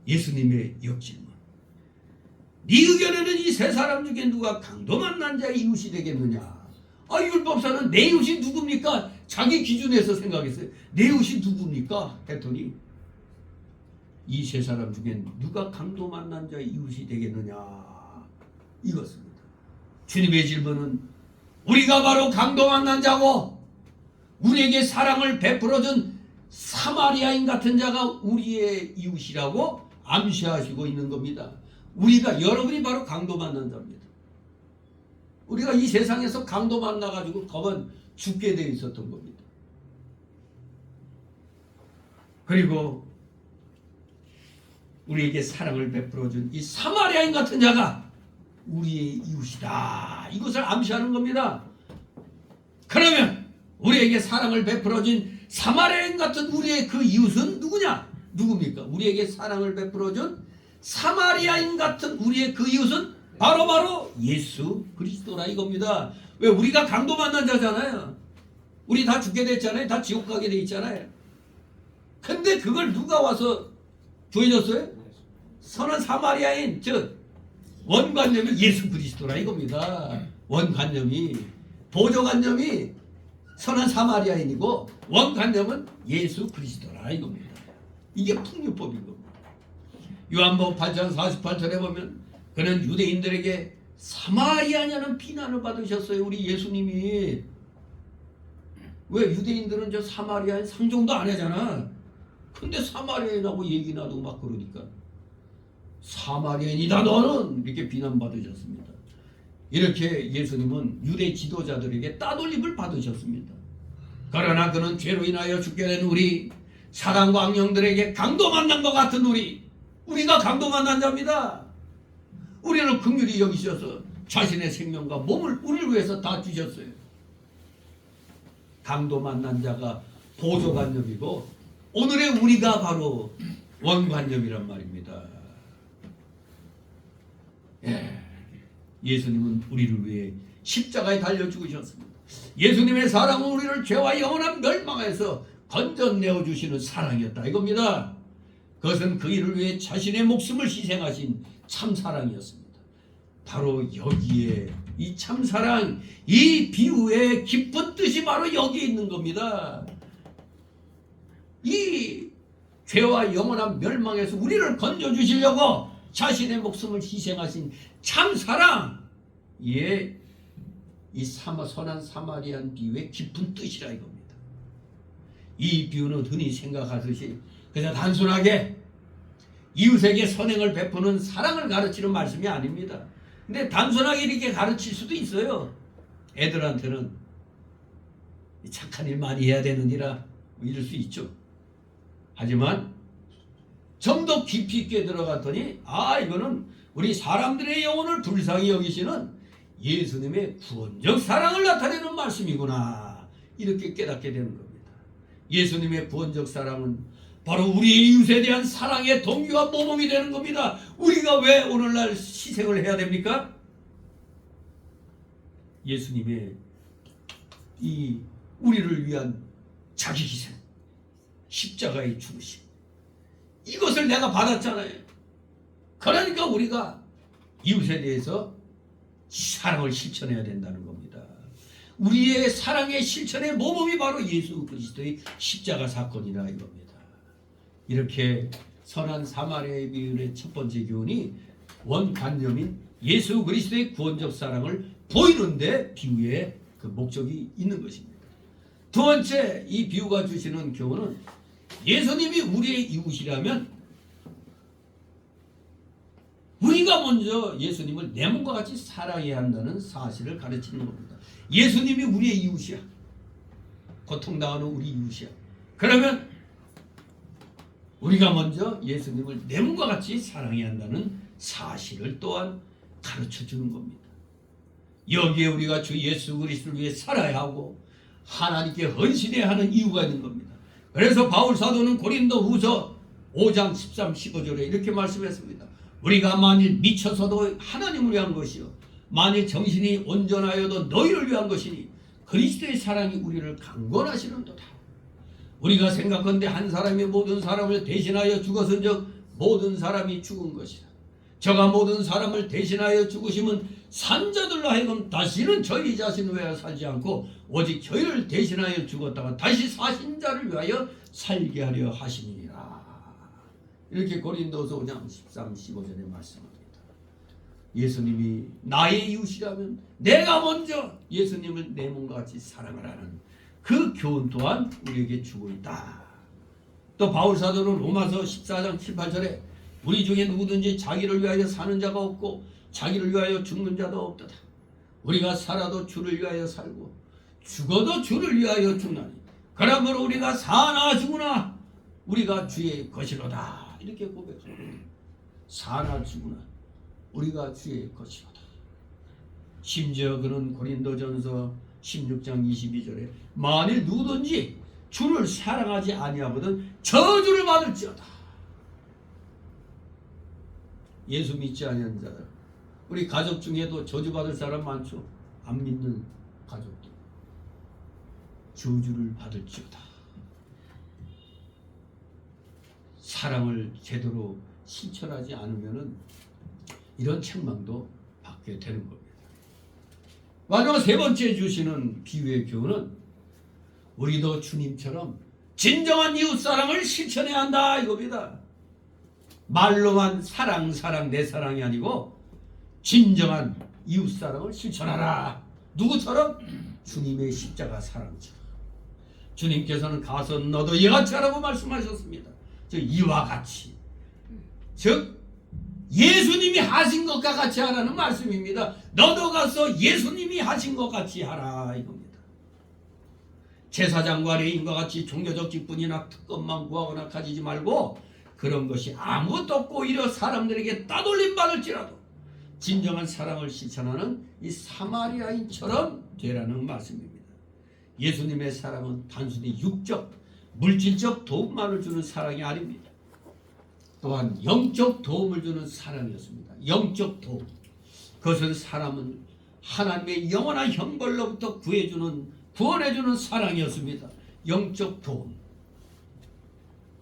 Speaker 2: 예수님의 역질문. 네 의견에는 이 세 사람 중에 누가 강도 만난 자의 이웃이 되겠느냐. 율법사는 내 이웃이 누굽니까? 자기 기준에서 생각했어요. 내 이웃이 누굽니까? 했더니 이 세 사람 중에 누가 강도 만난 자의 이웃이 되겠느냐, 이것입니다. 주님의 질문은 우리가 바로 강도 만난 자고 우리에게 사랑을 베풀어준 사마리아인 같은 자가 우리의 이웃이라고 암시하시고 있는 겁니다. 여러분이 바로 강도 만난 자입니다. 우리가 이 세상에서 강도 만나가지고 더번 죽게 되어 있었던 겁니다. 그리고 우리에게 사랑을 베풀어준 이 사마리아인 같은 자가 우리의 이웃이다, 이것을 암시하는 겁니다. 그러면 우리에게 사랑을 베풀어준 사마리아인 같은 우리의 그 이웃은 누굽니까? 우리에게 사랑을 베풀어준 사마리아인 같은 우리의 그 이웃은 바로 예수 그리스도라 이겁니다. 왜? 우리가 강도 만난 자잖아요. 우리 다 죽게 됐잖아요. 다 지옥 가게 돼 있잖아요. 근데 그걸 누가 와서 구해줬어요? 선한 사마리아인, 즉 원관념이 예수 그리스도라 이겁니다. 원관념이, 보조관념이 선한 사마리아인이고 원관념은 예수 그리스도라 이겁니다. 이게 풍류법인 겁니다. 요한복음 8장 48절에 보면 그는 유대인들에게 사마리아냐는 비난을 받으셨어요. 우리 예수님이. 왜? 유대인들은 저 사마리아인 상종도 안 하잖아. 근데 사마리아인하고 얘기 나누고 막 그러니까 사마리아인이다 너는, 이렇게 비난받으셨습니다. 이렇게 예수님은 유대 지도자들에게 따돌림을 받으셨습니다. 그러나 그는 죄로 인하여 죽게 된 우리, 사단과 악령들에게 강도 만난 것 같은 우리가 강도 만난 자입니다. 우리는 긍휼히 여기셔서 자신의 생명과 몸을 우리를 위해서 다 주셨어요. 강도 만난 자가 보조관념이고 오늘의 우리가 바로 원관념이란 말입니다. 예수님은 우리를 위해 십자가에 달려 죽으셨습니다. 예수님의 사랑은 우리를 죄와 영원한 멸망에서 건져내어 주시는 사랑이었다 이겁니다. 그것은 그 일을 위해 자신의 목숨을 희생하신 참사랑이었습니다. 바로 여기에 이 참사랑, 이 비유의 깊은 뜻이 바로 여기에 있는 겁니다. 이 죄와 영원한 멸망에서 우리를 건져주시려고 자신의 목숨을 희생하신 참사랑, 이 선한 사마리안 비유의 깊은 뜻이라 이겁니다. 이 비유는 흔히 생각하듯이 그냥 단순하게 이웃에게 선행을 베푸는 사랑을 가르치는 말씀이 아닙니다. 근데 단순하게 이렇게 가르칠 수도 있어요. 애들한테는 착한 일 많이 해야 되느니라 이럴 수 있죠. 하지만 좀 더 깊이 있게 들어갔더니 이거는 우리 사람들의 영혼을 불쌍히 여기시는 예수님의 구원적 사랑을 나타내는 말씀이구나, 이렇게 깨닫게 되는 겁니다. 예수님의 구원적 사랑은 바로 우리 이웃에 대한 사랑의 동기와 모범이 되는 겁니다. 우리가 왜 오늘날 희생을 해야 됩니까? 예수님의 이 우리를 위한 자기 희생, 십자가의 죽으심, 이것을 내가 받았잖아요. 그러니까 우리가 이웃에 대해서 사랑을 실천해야 된다는 겁니다. 우리의 사랑의 실천의 모범이 바로 예수 그리스도의 십자가 사건이라 이겁니다. 이렇게 선한 사마리아의 비유의 첫 번째 교훈이 원관념인 예수 그리스도의 구원적 사랑을 보이는데 비유의 그 목적이 있는 것입니다. 두 번째, 이 비유가 주시는 교훈은 예수님이 우리의 이웃이라면 우리가 먼저 예수님을 내 몸과 같이 사랑해야 한다는 사실을 가르치는 겁니다. 예수님이 우리의 이웃이야. 고통당하는 우리 이웃이야. 그러면 우리가 먼저 예수님을 내 몸과 같이 사랑해야 한다는 사실을 또한 가르쳐주는 겁니다. 여기에 우리가 주 예수 그리스도를 위해 살아야 하고 하나님께 헌신해야 하는 이유가 있는 겁니다. 그래서 바울 사도는 고린도 후서 5장 13, 15절에 이렇게 말씀했습니다. 우리가 만일 미쳐서도 하나님을 위한 것이요 만일 정신이 온전하여도 너희를 위한 것이니 그리스도의 사랑이 우리를 강권하시는도다. 우리가 생각건대 한 사람이 모든 사람을 대신하여 죽었은즉 모든 사람이 죽은 것이라. 저가 모든 사람을 대신하여 죽으심은 산자들로 하여금 다시는 저희 자신을 위하여 살지 않고 오직 저희를 대신하여 죽었다가 다시 사신 자를 위하여 살게 하려 하심이니라. 이렇게 고린도서 5장 13, 15절에 말씀합니다. 예수님이 나의 이웃이라면 내가 먼저 예수님을 내 몸과 같이 사랑을 하는 그 교훈 또한 우리에게 주고 있다. 또 바울 사도는 로마서 14장 7, 8절에 우리 중에 누구든지 자기를 위하여 사는 자가 없고 자기를 위하여 죽는 자도 없도다. 우리가 살아도 주를 위하여 살고 죽어도 주를 위하여 죽나니 그러므로 우리가 사나 죽으나 우리가 주의 것이로다. 이렇게 고백합니다. 사나 죽으나 우리가 주의 것이로다. 심지어 그는 고린도전서 16장 22절에 만일 누구든지 주를 사랑하지 아니하거든 저주를 받을지어다. 예수 믿지 아니하는 자들, 우리 가족 중에도 저주받을 사람 많죠. 안 믿는 가족들 저주를 받을지어다. 사랑을 제대로 실천하지 않으면 이런 책망도 받게 되는 겁니다. 마지막 세 번째 주시는 비유의 교훈은 우리도 주님처럼 진정한 이웃사랑을 실천해야 한다 이겁니다. 말로만 사랑 내 사랑이 아니고 진정한 이웃사랑을 실천하라. 누구처럼? 주님의 십자가 사랑처럼. 주님께서는 가서 너도 이같이 하라고 말씀하셨습니다. 즉 이와 같이, 즉 예수님이 하신 것과 같이 하라는 말씀입니다. 너도 가서 예수님이 하신 것 같이 하라 이겁니다. 제사장과 레인과 같이 종교적 직분이나 특권만 구하거나 가지지 말고 그런 것이 아무것도 없고 오히려 사람들에게 따돌림 받을지라도 진정한 사랑을 실천하는 이 사마리아인처럼 되라는 말씀입니다. 예수님의 사랑은 단순히 육적, 물질적 도움만을 주는 사랑이 아닙니다. 또한 영적 도움을 주는 사랑이었습니다. 영적 도움. 그것은 사람은 하나님의 영원한 형벌로부터 구원해주는 사랑이었습니다. 영적 도움.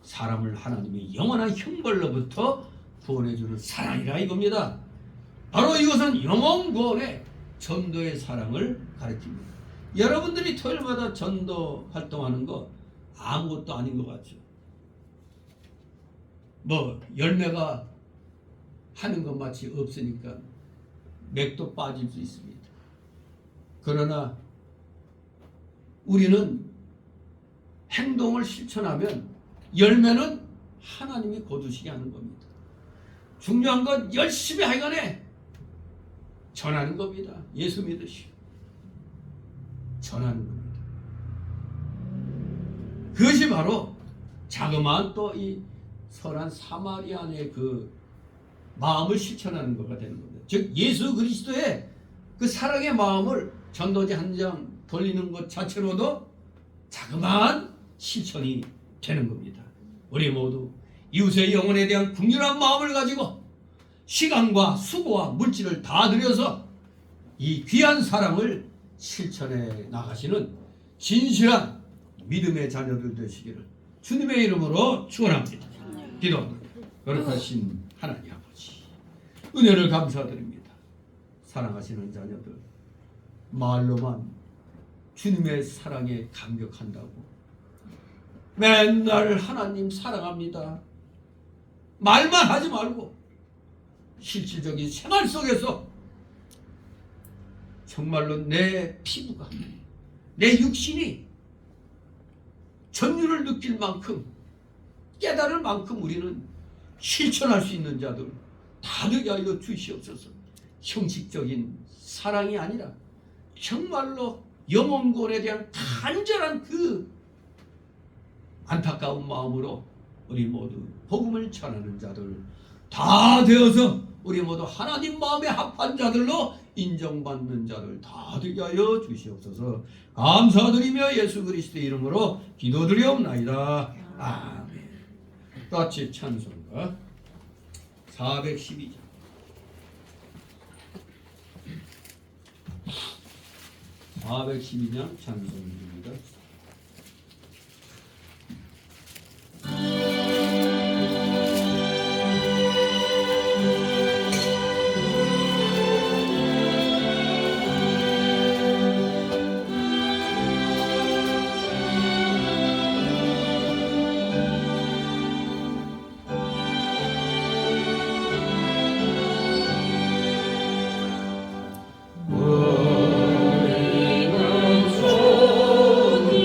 Speaker 2: 사람을 하나님의 영원한 형벌로부터 구원해주는 사랑이라 이겁니다. 바로 이것은 영원 구원의 전도의 사랑을 가리킵니다. 여러분들이 토요일마다 전도 활동하는 거 아무것도 아닌 것 같죠. 열매가 하는 것 마치 없으니까 맥도 빠질 수 있습니다. 그러나 우리는 행동을 실천하면 열매는 하나님이 거두시게 하는 겁니다. 중요한 건 열심히 하여간에 전하는 겁니다. 예수 믿으시오. 전하는 겁니다. 그것이 바로 자그마한 또 이 선한 사마리아인의 그 마음을 실천하는 것가 되는 겁니다. 즉 예수 그리스도의 그 사랑의 마음을 전도지 한 장 돌리는 것 자체로도 자그마한 실천이 되는 겁니다. 우리 모두 이웃의 영혼에 대한 긍휼한 마음을 가지고 시간과 수고와 물질을 다 들여서 이 귀한 사랑을 실천해 나가시는 진실한 믿음의 자녀들 되시기를 주님의 이름으로 축원합니다. 기도합니다. 거룩하신 하나님 아버지, 은혜를 감사드립니다. 사랑하시는 자녀들 말로만 주님의 사랑에 감격한다고 맨날 하나님 사랑합니다 말만 하지 말고 실질적인 생활 속에서 정말로 내 피부가, 내 육신이 전율을 느낄 만큼, 깨달을 만큼 우리는 실천할 수 있는 자들 다 되게 하여 주시옵소서. 형식적인 사랑이 아니라 정말로 영혼권에 대한 간절한 그 안타까운 마음으로 우리 모두 복음을 전하는 자들 다 되어서 우리 모두 하나님 마음에 합한 자들로 인정받는 자들 다 되게 하여 주시옵소서. 감사드리며 예수 그리스도의 이름으로 기도드리옵나이다. 아멘. 같이 찬송가 412장. 찬송입니다.
Speaker 3: 우리는 주님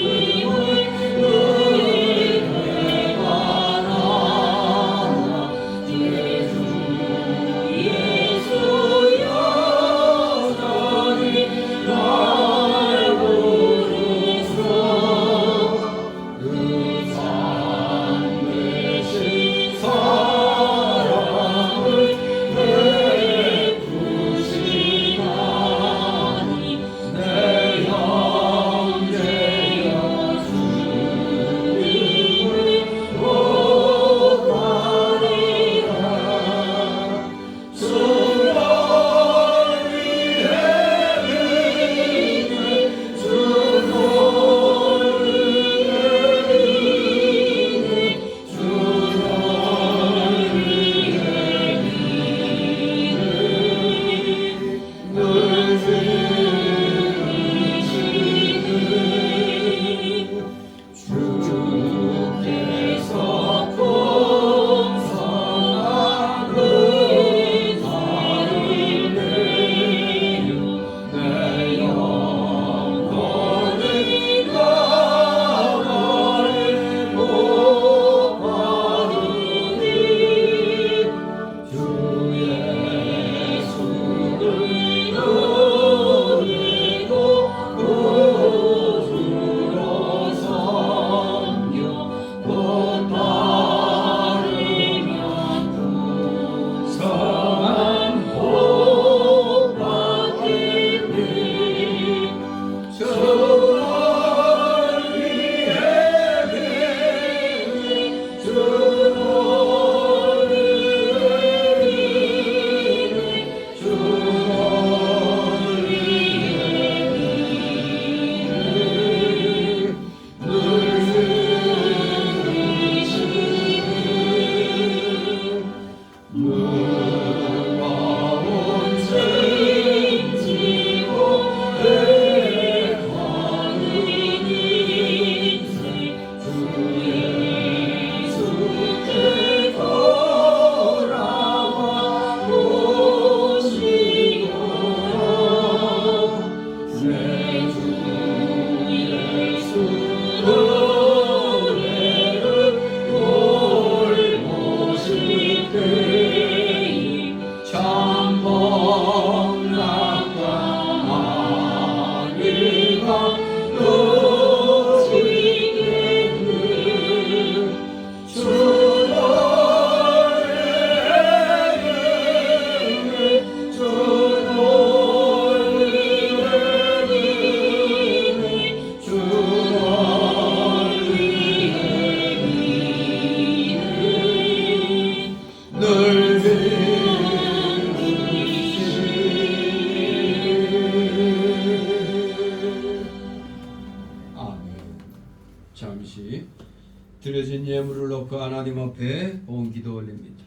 Speaker 2: 예물을 넣고 하나님 앞에 온 기도 올립니다.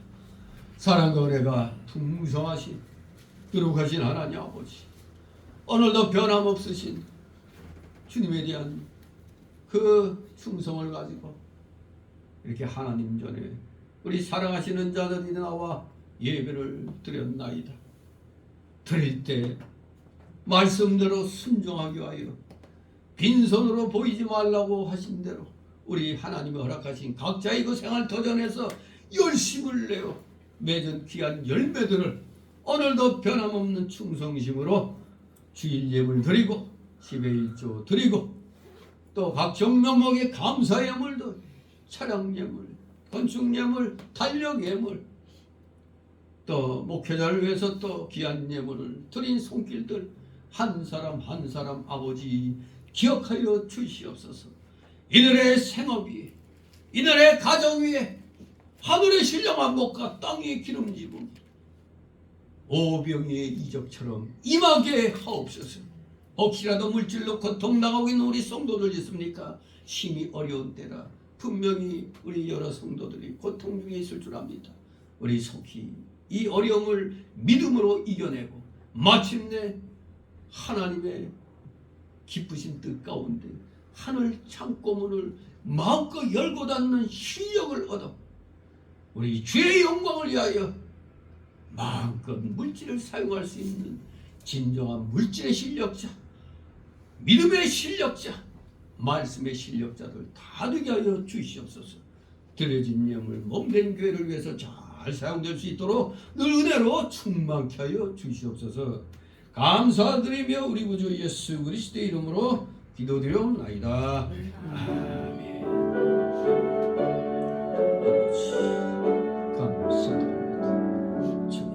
Speaker 2: 사랑과 은혜가 풍성하신 거룩하신 하나님 아버지, 오늘도 변함없으신 주님에 대한 그 충성을 가지고 이렇게 하나님 전에 우리 사랑하시는 자들이 나와 예배를 드렸나이다. 드릴 때 말씀대로 순종하게 하여 빈손으로 보이지 말라고 하신 대로 우리 하나님이 허락하신 각자의 그 생활 도전에서 열심을 내어 맺은 귀한 열매들을 오늘도 변함없는 충성심으로 주일 예물 드리고 10의 1조 드리고 또 각종 명목의 감사 예물도 차량 예물, 건축 예물, 달력 예물 또 목회자를 위해서 또 귀한 예물을 드린 손길들 한 사람 한 사람 아버지 기억하여 주시옵소서. 이들의 생업이 이들의 가정 위에 하늘의 신령한 목과 땅의 기름짐은 오병이의 이적처럼 임하게 하옵소서. 혹시라도 물질로 고통당하고 있는 우리 성도들 있습니까? 힘이 어려운 때라 분명히 우리 여러 성도들이 고통 중에 있을 줄 압니다. 우리 속히 이 어려움을 믿음으로 이겨내고 마침내 하나님의 기쁘신 뜻 가운데 하늘 창고문을 마음껏 열고 닫는 실력을 얻어 우리 주의 영광을 위하여 마음껏 물질을 사용할 수 있는 진정한 물질의 실력자, 믿음의 실력자, 말씀의 실력자들 다 되게 하여 주시옵소서. 드려진 예물 몸된 교회를 위해서 잘 사용될 수 있도록 늘 은혜로 충만케 하여 주시옵소서. 감사드리며 우리 구주 예수 그리스도의 이름으로 기도드려옵나이다. 아멘. 아버지 감사드립니다. 주님.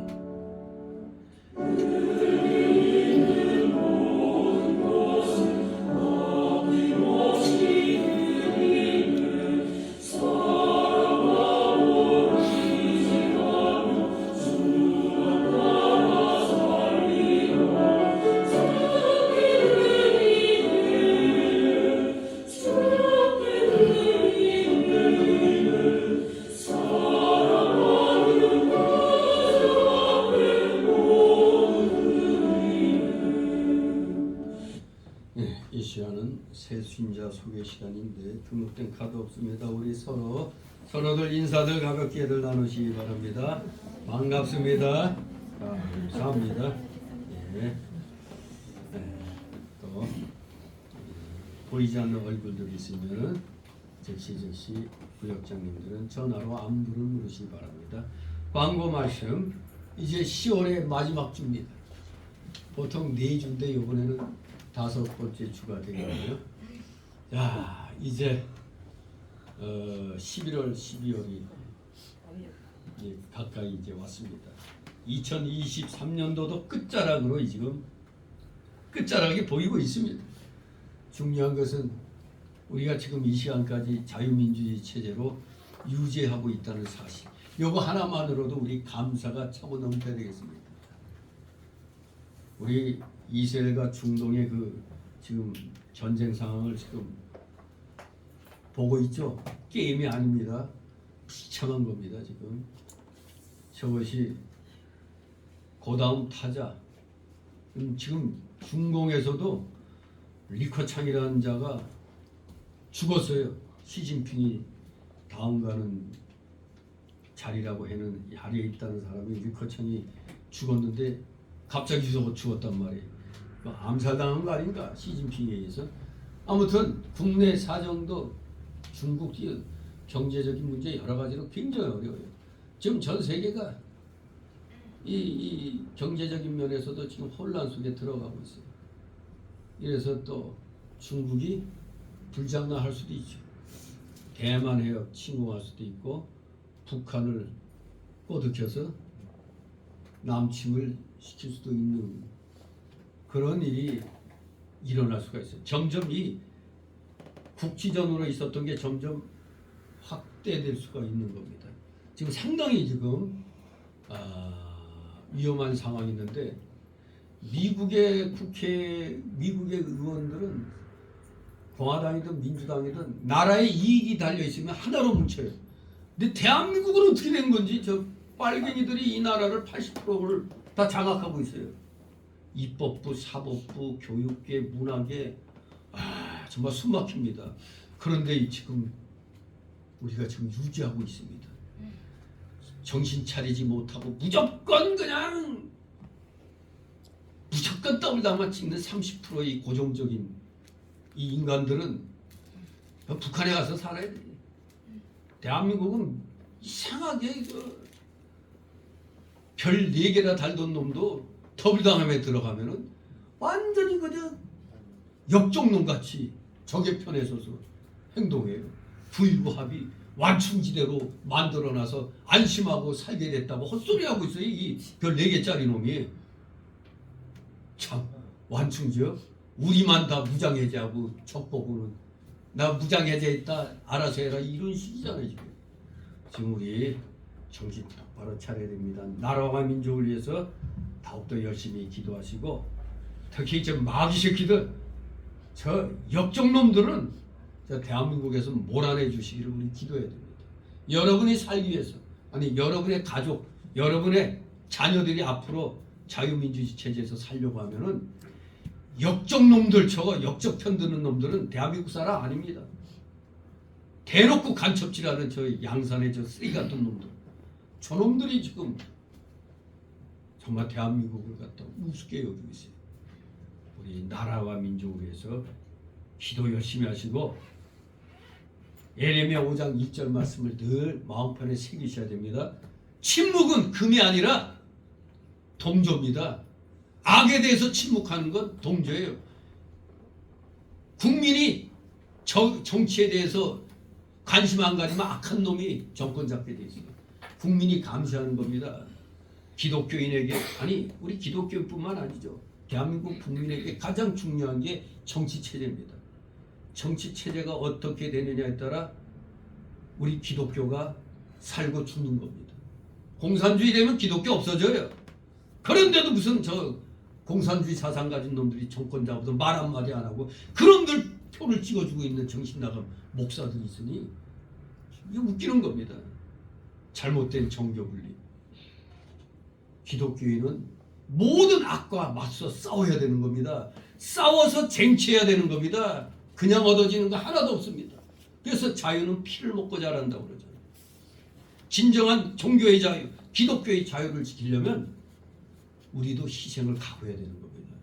Speaker 2: 이 시간은 새 신자 소개 시간인데 등록된 카드 없습니다. 우리 서로들 인사들 가볍게들 나누시기 바랍니다. 반갑습니다. 감사합니다. 예. 또 보이지 않는 얼굴들이 있으면 즉시 부역장님들은 전화로 안부를 물으시기 바랍니다. 광고 말씀 이제 10월의 마지막 주입니다. 보통 4주인데 이번에는 5번째 주가 되겠네요. 자, 이제 11월, 12월이 가까이 이제 왔습니다. 2023년도도 끝자락으로 지금 끝자락이 보이고 있습니다. 중요한 것은 우리가 지금 이 시간까지 자유민주주의 체제로 유지하고 있다는 사실. 이거 하나만으로도 우리 감사가 차고 넘쳐야 되겠습니다. 우리 이스라엘과 중동의 그 지금 전쟁 상황을 지금 보고 있죠. 게임이 아닙니다. 비참한 겁니다. 지금 저것이 고다음 타자. 지금 중공에서도 리커창이라는 자가 죽었어요. 시진핑이 다음 가는 자리라고 하는 자리에 있다는 사람이 리커창이 죽었는데 갑자기 죽었단 말이에요. 암살당한 거 아닌가? 시진핑에 의해서. 아무튼 국내 사정도 중국 경제적인 문제 여러 가지로 굉장히 어려워요. 지금 전 세계가 이 경제적인 면에서도 지금 혼란 속에 들어가고 있어요. 이래서 또 중국이 불장난할 수도 있죠. 대만 해협 침공할 수도 있고 북한을 꼬드겨서 남침을 시킬 수도 있는 그런 일이 일어날 수가 있어요. 점점 이 국지전으로 있었던 게 점점 확대될 수가 있는 겁니다. 지금 상당히 지금 위험한 상황이 있는데 미국의 의원들은 공화당이든 민주당이든 나라의 이익이 달려 있으면 하나로 뭉쳐요. 근데 대한민국은 어떻게 된 건지 저 빨갱이들이 이 나라를 80%를 다 장악하고 있어요. 입법부, 사법부, 교육계, 문화계, 정말 숨막힙니다. 그런데 지금 우리가 지금 유지하고 있습니다. 정신 차리지 못하고 무조건 더블당만 찍는 30%의 고정적인 이 인간들은 북한에 가서 살아야 돼. 대한민국은 이상하게 별 4개나 달던 놈도 더블당함에 들어가면은 완전히 그냥 역적놈 같이 적의 편에 서서 행동해요. 부유합이 완충지대로 만들어놔서 안심하고 살게 됐다고 헛소리하고 있어요. 이 별 4개짜리 놈이. 참 완충지요? 우리만 다 무장해제하고 적보고는 나 무장해제했다 알아서 해라 이런 식이잖아요. 지금 우리 정신 똑바로 차려야 됩니다. 나라와 민족을 위해서 더욱더 열심히 기도하시고 특히 저 마귀 새끼들 저 역적놈들은 저 대한민국에서 몰아내 주시기를 우리 기도해야 됩니다. 여러분이 살기 위해서 아니 여러분의 가족 여러분의 자녀들이 앞으로 자유민주주의 체제에서 살려고 하면은 역적놈들 저거 역적 편드는 놈들은 대한민국 사람 아닙니다. 대놓고 간첩질하는 저 양산의 저 쓰레기 같은 놈들 저놈들이 지금 정말 대한민국을 갖다 우습게 여기고 있어요. 우리 나라와 민족을 위해서 기도 열심히 하시고 예레미야 5장 1절 말씀을 늘 마음편에 새기셔야 됩니다. 침묵은 금이 아니라 동조입니다. 악에 대해서 침묵하는 건 동조예요. 국민이 정치에 대해서 관심 안 가지면 악한 놈이 정권 잡게 돼 있어요. 국민이 감시하는 겁니다. 기독교인에게 아니 우리 기독교인뿐만 아니죠. 대한민국 국민에게 가장 중요한 게 정치 체제입니다. 정치 체제가 어떻게 되느냐에 따라 우리 기독교가 살고 죽는 겁니다. 공산주의 되면 기독교 없어져요. 그런데도 무슨 저 공산주의 사상 가진 놈들이 정권 잡아서 말 한마디 안 하고 그런들 표를 찍어주고 있는 정신 나간 목사들이 있으니 이게 웃기는 겁니다. 잘못된 정교 분리. 기독교인은 모든 악과 맞서 싸워야 되는 겁니다. 싸워서 쟁취해야 되는 겁니다. 그냥 얻어지는 거 하나도 없습니다. 그래서 자유는 피를 먹고 자란다고 그러잖아요. 진정한 종교의 자유, 기독교의 자유를 지키려면 우리도 희생을 각오해야 되는 겁니다.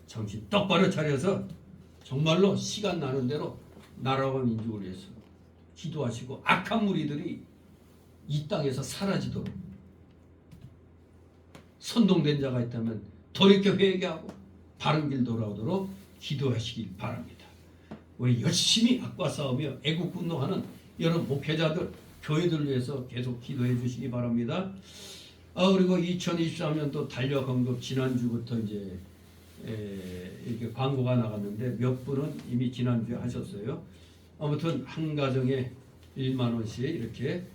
Speaker 2: 정신 똑바로 차려서 정말로 시간 나는 대로 나라와 민족을 위해서 기도하시고 악한 무리들이 이 땅에서 사라지도록 선동된 자가 있다면 돌이켜 회개하고 바른 길 돌아오도록 기도하시길 바랍니다. 우리 열심히 악과 싸우며 애국 운동하는 여러 목회자들, 교회들 위해서 계속 기도해 주시기 바랍니다. 그리고 2023년도 달력 언급 지난주부터 이제 이렇게 광고가 나갔는데 몇 분은 이미 지난주에 하셨어요. 아무튼 한 가정에 1만 원씩 이렇게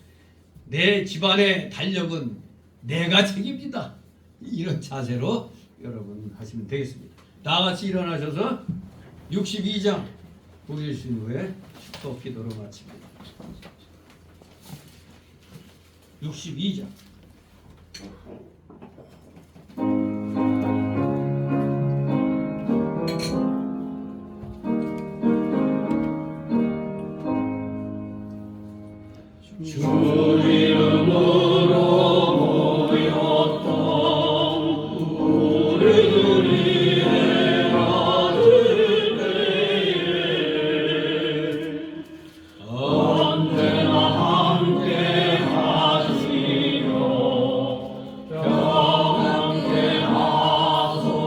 Speaker 2: 내 집안의 달력은 내가 책임이다. 이런 자세로 여러분 하시면 되겠습니다. 다 같이 일어나셔서 62장 보여주신 후에 축도 기도로 마칩니다. 62장
Speaker 3: 주 이름으로 모였다 우리들이 행하는 때에 언제나 함께 하시며 평안케 하소서.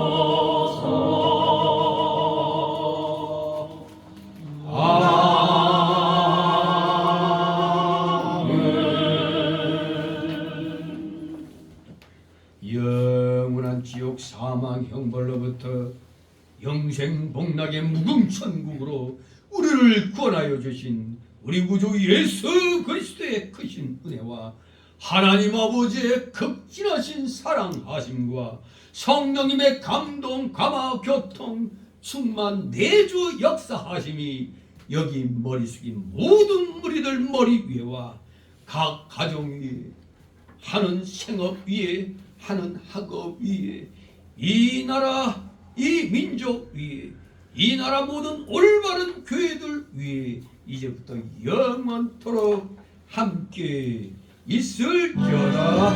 Speaker 2: 영원한 지옥 사망 형벌로부터 영생 복락의 무궁천국으로 우리를 구원하여 주신 우리 구주 예수 그리스도의 크신 은혜와 하나님 아버지의 극진하신 사랑하심과 성령님의 감동 감화 교통 충만 내주 역사하심이 여기 머리 숙인 모든 무리들 머리 위에와 각 가정 위에 하는 생업 위에 하는 학업 위에 이 나라 이 민족 위에 이 나라 모든 올바른 교회들 위에 이제부터 영원토록 함께 있을지어다.